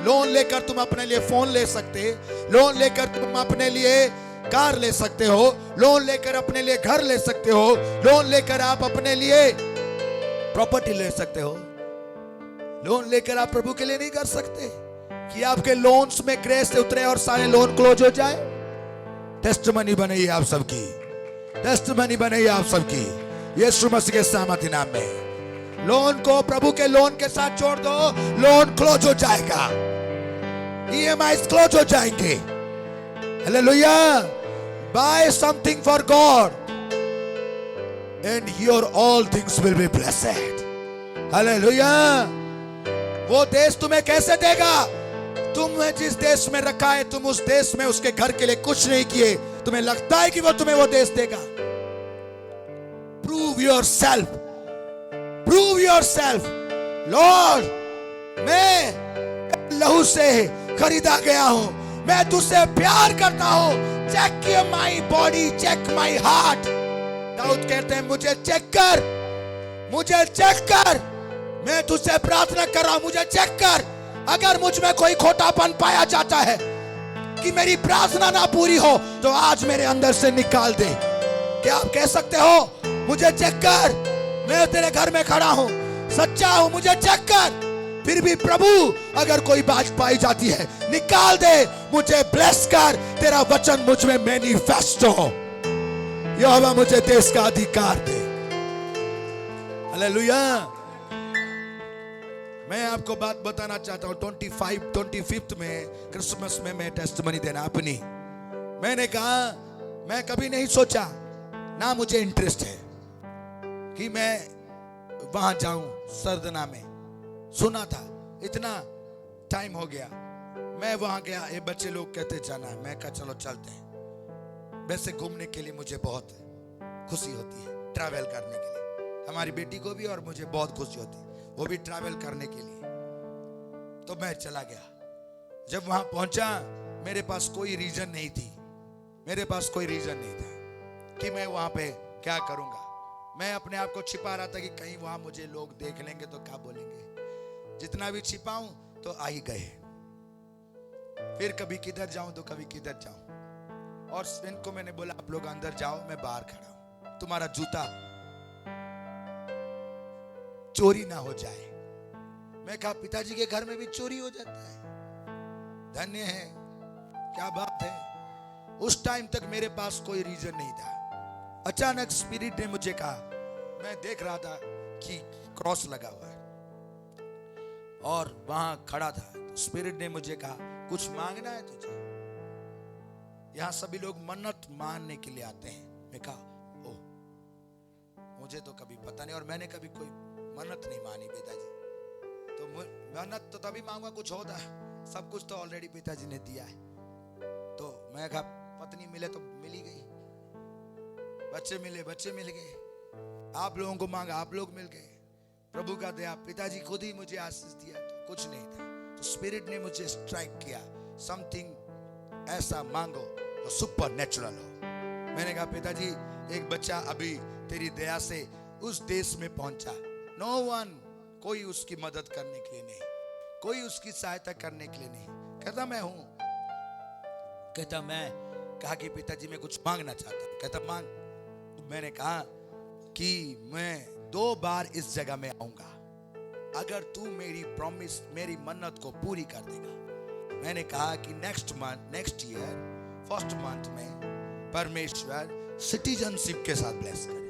लोन लेकर तुम अपने लिए फोन ले सकते, लोन लेकर तुम अपने लिए कार ले सकते हो, लोन लेकर अपने लिए घर ले सकते हो, लोन लेकर आप अपने लिए प्रॉपर्टी ले सकते हो। लोन लेकर आप प्रभु के लिए नहीं कर सकते कि आपके लोन्स में ग्रेस उतरे और सारे लोन क्लोज हो जाए। टेस्टमनी बनाइए आप सबकी, टेस्टमनी बनाइए आप सबकी यीशु मसीह के सामर्थ्य नाम में। लोन को प्रभु के लोन के साथ जोड़ दो, लोन क्लोज हो जाएगा, EMI क्लोज हो जाएंगे। Hallelujah. Buy something for God and your all things will be blessed. Hallelujah. वो देश तुम्हें कैसे देगा? तुम्हें जिस देश में रखा है, तुम उस देश में उसके घर के लिए कुछ नहीं किए, तुम्हें लगता है कि वो तुम्हें वो देश देगा। Prove yourself, prove yourself. Lord, मैं लहू से खरीदा गया हूं, मैं तुझसे प्यार करता हूं। Check my body, check my heart. Dawood कहते हैं मुझे चेक कर, मुझे चेक कर, मैं तुझसे प्रार्थना कर रहा हूं, मुझे चेक कर। अगर मुझ में कोई खोटापन पाया जाता है कि मेरी प्रार्थना ना पूरी हो, तो आज मेरे अंदर से निकाल दे। क्या आप कह सकते हो मुझे चेक कर, मैं तेरे घर में खड़ा हूं, सच्चा हूं, मुझे चेक कर। फिर भी प्रभु अगर कोई बात पाई जाती है, निकाल दे, मुझे ब्लेस कर, तेरा वचन मुझ में मैनिफेस्ट हो। यहोवा मुझे देश का अधिकार दे। हालेलुया। मैं आपको बात बताना चाहता हूं। 25 में क्रिसमस में मैं टेस्टमनी देना अपनी, मैंने कहा मैं कभी नहीं सोचा, ना मुझे इंटरेस्ट है कि मैं वहां जाऊं। सरदना में सुना था, इतना टाइम हो गया, मैं वहां गया, ये बच्चे लोग कहते जाना है, मैं कहा चलो चलते हैं। वैसे घूमने के लिए मुझे बहुत खुशी होती है ट्रैवल करने के लिए। हमारी बेटी को भी और मुझे बहुत खुशी होती है, वो भी ट्रैवल करने के लिए। तो मैं चला गया। जब वहां पहुंचा मेरे पास कोई रीजन नहीं थी, मेरे पास कोई रीजन नहीं था कि मैं वहां पे क्या करूंगा। मैं अपने आप को छिपा रहा था कि कहीं वहां मुझे लोग देख लेंगे तो क्या बोलेंगे। जितना भी छिपाऊं तो आ ही गए। फिर कभी किधर जाऊं तो कभी किधर जाऊं। और इनको मैंने बोला आप लोग अंदर जाओ, मैं बाहर खड़ा हूं, तुम्हारा जूता चोरी ना हो जाए। मैं कहा पिताजी के घर में भी चोरी हो जाता है? धन्य है, क्या बात है। उस टाइम तक मेरे पास कोई रीजन नहीं था। अचानक स्पिरिट ने मुझे कहा, मैं देख रहा था कि क्रॉस लगा हुआ है और वहां खड़ा था। तो स्पिरिट ने मुझे कहा कुछ मांगना है तुझे? यहां सभी लोग मन्नत मानने के लिए आते हैं। मैं कहा ओ, मुझे तो कभी पता नहीं और मैंने कभी कोई मन्नत नहीं मानी पिताजी। तो मन्नत तो तभी मांगूंगा कुछ होता है, सब कुछ तो ऑलरेडी पिताजी ने दिया है। तो मैं कहा पत्नी मिले तो मिल ही गई, बच्चे मिले बच्चे मिल गए, आप लोगों को मांगा आप लोग मिल गए। प्रभु का दया, पिताजी खुद ही मुझे आशीष दिया, तो कुछ नहीं था। तो स्पिरिट ने मुझे स्ट्राइक किया, समथिंग ऐसा मांगो तो सुपर नेचुरल हो। मैंने कहा पिताजी एक बच्चा अभी तेरी दया से उस देश में पहुंचा, नो वन, कोई उसकी मदद करने के लिए नहीं, कोई उसकी सहायता करने के लिए नहीं। कहता मैं हूं। कहता मैं कहा कि पिताजी मैं कुछ मांगना चाहता हूं। कहता मांग। तो मैंने कहा कि मैं 2 बार इस जगह में आऊंगा अगर तू मेरी प्रॉमिस, मेरी मन्नत को पूरी कर देगा। मैंने कहा कि नेक्स्ट ईयर फर्स्ट मंथ में परमेश्वर सिटीजनशिप के साथ ब्लेस करे,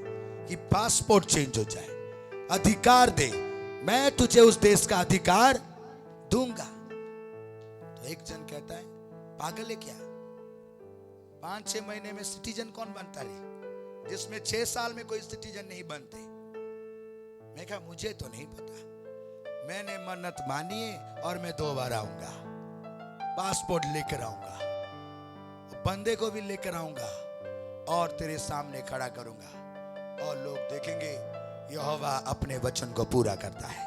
कि पासपोर्ट चेंज हो जाए, अधिकार दे, मैं तुझे उस देश का अधिकार दूंगा। तो एक जन कहता है पागल है क्या, 5-6 महीने में सिटीजन कौन बनता रे, जिसमें 6 साल में कोई सिटीजन नहीं बनते। मैं कहा मुझे तो नहीं पता, मैंने मन्नत मानी है और मैं 2 बार आऊंगा, पासपोर्ट लेकर आऊंगा, बंदे को भी लेकर आऊंगा और तेरे सामने खड़ा करूंगा और लोग देखेंगे यहोवा अपने वचन को पूरा करता है।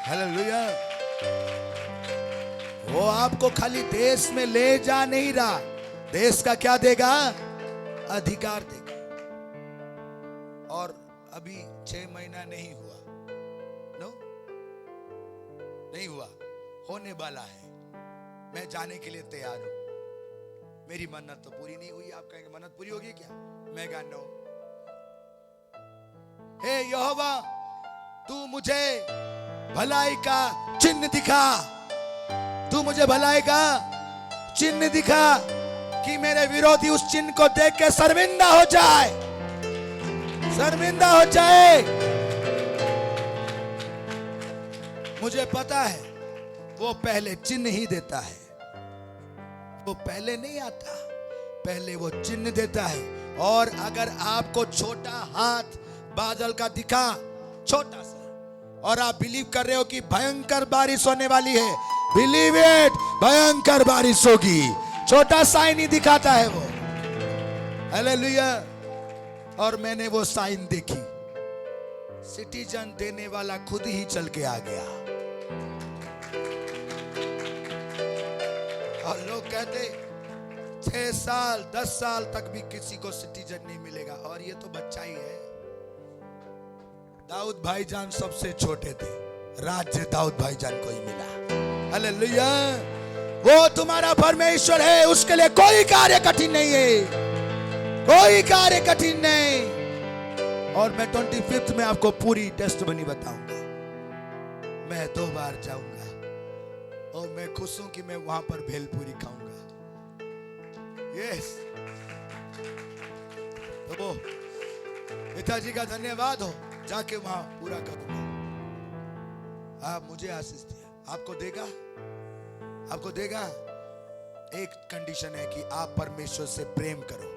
हालेलुया। वो आपको खाली देश में ले जा नहीं रहा, देश का क्या देगा, अधिकार देगा। और अभी 6 महीना नहीं हुआ, नो नहीं हुआ, होने वाला है। मैं जाने के लिए तैयार हूं। मेरी मन्नत तो पूरी नहीं हुई। आप कहेंगे मन्नत पूरी होगी क्या? मैं कहा नो। हे यहोवा, तू मुझे भलाई का चिन्ह दिखा, तू मुझे भलाई का चिन्ह दिखा कि मेरे विरोधी उस चिन्ह को देख के शर्मिंदा हो जाए, शर्मिंदा हो जाए। मुझे पता है वो पहले चिन्ह ही देता है, वो पहले नहीं आता, पहले वो चिन्ह देता है। और अगर आपको छोटा हाथ बादल का दिखा, छोटा सा, और आप बिलीव कर रहे हो कि भयंकर बारिश होने वाली है, बिलीव इट, भयंकर बारिश होगी। छोटा साइन ही दिखाता है वो। हालेलुया। और मैंने वो साइन देखी, सिटीजन देने वाला खुद ही चल के आ गया। और लोग कहते 6 साल 10 साल तक भी किसी को सिटीजन नहीं मिलेगा, और ये तो बच्चा ही है। दाऊद भाईजान सबसे छोटे थे, राज्य दाऊद भाईजान को ही मिला। हालेलुया। वो तुम्हारा परमेश्वर है, उसके लिए कोई कार्य कठिन नहीं है, कोई कार्य कठिन नहीं। और मैं 25 में आपको पूरी टेस्टमनी बताऊंगा। मैं 2 बार जाऊंगा और मैं खुश हूं कि मैं वहां पर भेलपूरी खाऊंगा। यस, तो वो पिताजी का धन्यवाद हो, जाके वहां पूरा करूंगा। आप मुझे आशीष दिया, आपको देगा, आपको देगा। एक कंडीशन है कि आप परमेश्वर से प्रेम करो,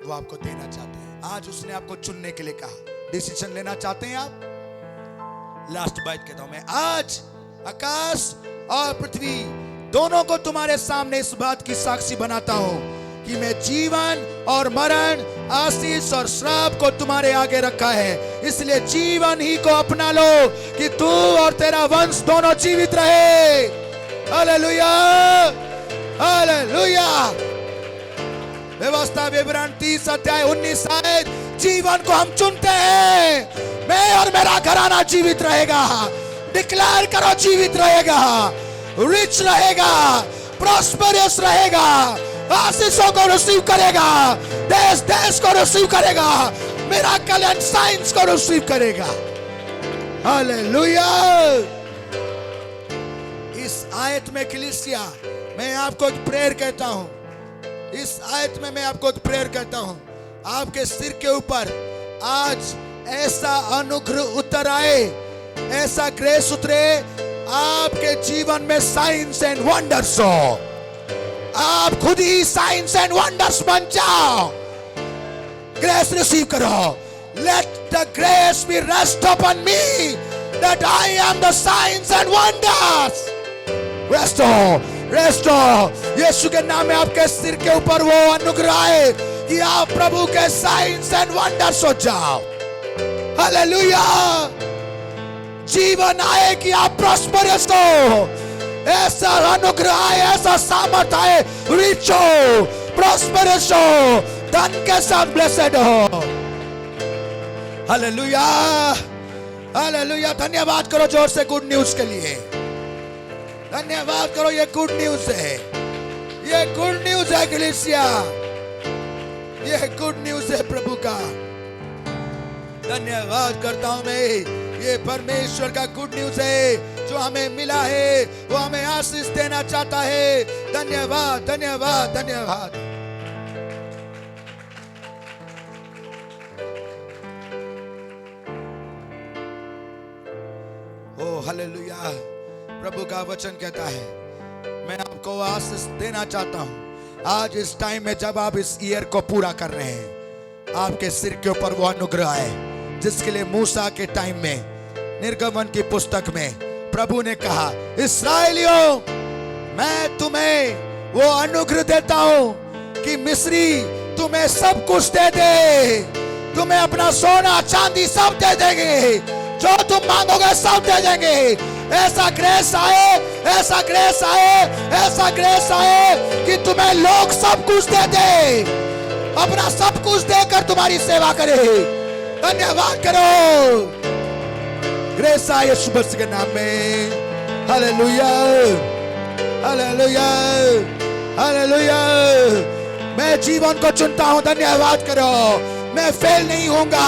वो आपको देना चाहते हैं। आज उसने आपको चुनने के लिए कहा, डिसीजन लेना चाहते हैं आप। लास्ट बात कहता हूं मैं, आज आकाश और पृथ्वी दोनों को तुम्हारे सामने इस बात की साक्षी बनाता हूं कि मैं जीवन और मरण, आशीष और श्राप को तुम्हारे आगे रखा है, इसलिए जीवन ही को अपना लो कि तू और तेरा वंश दोनों जीवित रहे। Hallelujah, hallelujah. व्यवस्था विवरण 30 अध्याय 19 आयत, जीवन को हम चुनते हैं। मैं और मेरा घराना जीवित रहेगा। डिक्लेयर करो, जीवित रहेगा, रिच रहेगा, प्रॉस्परस रहेगा, आशीषों को रिसीव करेगा, देश देश को रिसीव करेगा, मिरेकल एंड साइंस को रिसीव करेगा। हालेलुया। इस आयत में कलीसिया, मैं आपको एक प्रेयर कहता हूं। इस आयत में मैं आपको एक प्रेयर कहता हूं। आपके सिर के ऊपर आज ऐसा अनुग्रह उतर आए, ऐसा ग्रेस उतरे, आपके जीवन में साइंस एंड वंडर्स हो। आप खुद ही साइंस एंड वंडर्स बन जाओ। ग्रेस रिसीव करो। Let the grace be rest upon me that I am the science and wonders. Rest हो, रेस्ट हो। यीशु के नाम में आपके सिर के ऊपर वो अनुग्रह आए कि आप प्रभु के साइंस एंड वंडर्स हो जाओ। हालेलुया। जीवन आए कि आप प्रॉस्परस हो। ऐसा अनुग्रह आए, ऐसा सामर्थ आए, रिच हो, प्रॉस्परस हो, धन के साथ ब्लेसेड हो। Hallelujah, hallelujah. धन्यवाद करो जोर से गुड न्यूज के लिए। धन्यवाद करो, ये गुड न्यूज है, ये गुड न्यूज है कलीसिया, ये गुड न्यूज है प्रभु का। धन्यवाद करता हूं मैं, ये परमेश्वर का गुड न्यूज है जो हमें मिला है, वो हमें आशीष देना चाहता है। धन्यवाद, धन्यवाद, धन्यवाद। ओ हालेलुया। प्रभु का वचन कहता है, मैं आपको आशीष देना चाहता हूं। आज इस टाइम में जब आप इस ईयर को पूरा कर रहे हैं, आपके सिर के ऊपर वो अनुग्रह है जिसके लिए मूसा के टाइम में निर्गमन की पुस्तक में प्रभु ने कहा, इस्राएलियों, मैं तुम्हें वो अनुग्रह देता हूं कि मिस्री तुम्हें सब कुछ दे दे, तुम्हें अपना सोना चांदी सब दे देंगे, जो तुम मांगोगे सब दे देंगे। ऐसा ग्रेस आए, ऐसा ग्रेस आए, ऐसा ग्रेस आए कि तुम्हें लोग सब कुछ दे दे, अपना सब कुछ देकर तुम्हारी सेवा करे। धन्यवाद करो। ग्रेस आए यीशु मसीह के नाम में। Hallelujah, hallelujah, hallelujah. मैं जीवन को चुनता हूं। धन्यवाद करो। मैं फेल नहीं होऊंगा,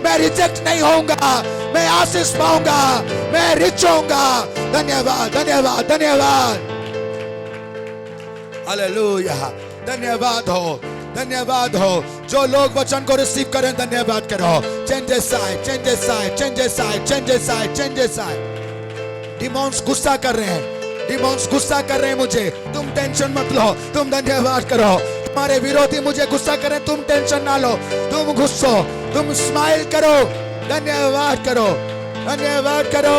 मैं रिजेक्ट नहीं होऊंगा, मैं आशीष पाऊंगा, मैं रिच होऊंगा। धन्यवाद, धन्यवाद, धन्यवाद। हालेलुया। धन्यवाद हो, धन्यवाद हो। जो लोग वचन को रिसीव करें, धन्यवाद करो। चेंजेस आए, चेंजेस आए, चेंजेस आए, चेंजेस आए, चेंजेस आए। डिमॉन्स गुस्सा कर रहे हैं, डिमॉन्स गुस्सा कर रहे हैं मुझे, तुम टेंशन मत लो, तुम धन्यवाद करो। तुम्हारे विरोधी मुझे गुस्सा करें, तुम टेंशन ना लो, तुम गुस्सो, तुम स्माइल करो, धन्यवाद करो, धन्यवाद करो।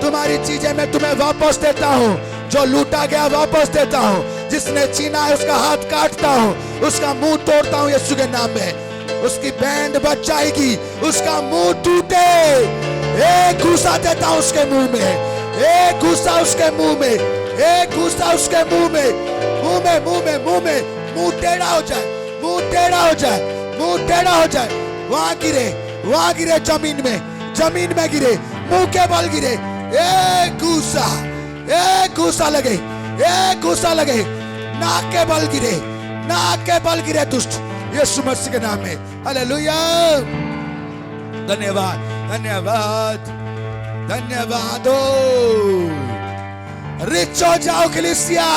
तुम्हारी चीजें मैं तुम्हें वापस देता हूँ, जो लूटा गया वापस देता हूँ, जिसने छीना है उसका हाथ काटता हूँ, उसका मुंह तोड़ता हूँ यीशु के नाम में। उसकी बैंड बच जाएगी, उसका मुंह टूटे, एक घूसा देता हूँ उसके मुंह में, एक घूसा उसके मुंह में, एक घूसा उसके मुंह में, मुंह में, मुंह में, मुंह में। मुंह टेढ़ा हो जाए, मुंह टेढ़ा हो जाए, मुंह टेढ़ा हो जाए। वहां गिरे, वहां गिरे, जमीन में, जमीन में गिरे, मुंह के बल गिरे। एक घूसा, एक घूसा लगे, एक घूसा लगे, नाक के बल गिरे, नाक के बल गिरे दुष्ट, यीशु मसीह के नाम में। हालेलुया। धन्यवाद, धन्यवाद, धन्यवाद। रिच हो जाओ कलीसिया,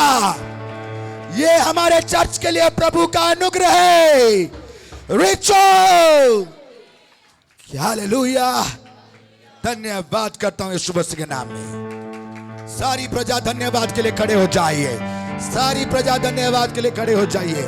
ये हमारे चर्च के लिए प्रभु का अनुग्रह है। रिच हो। हालेलुया। धन्यवाद करता हूं यीशु मसीह के नाम में। सारी प्रजा धन्यवाद के लिए खड़े हो जाइए, सारी प्रजा धन्यवाद के लिए खड़े हो जाइए।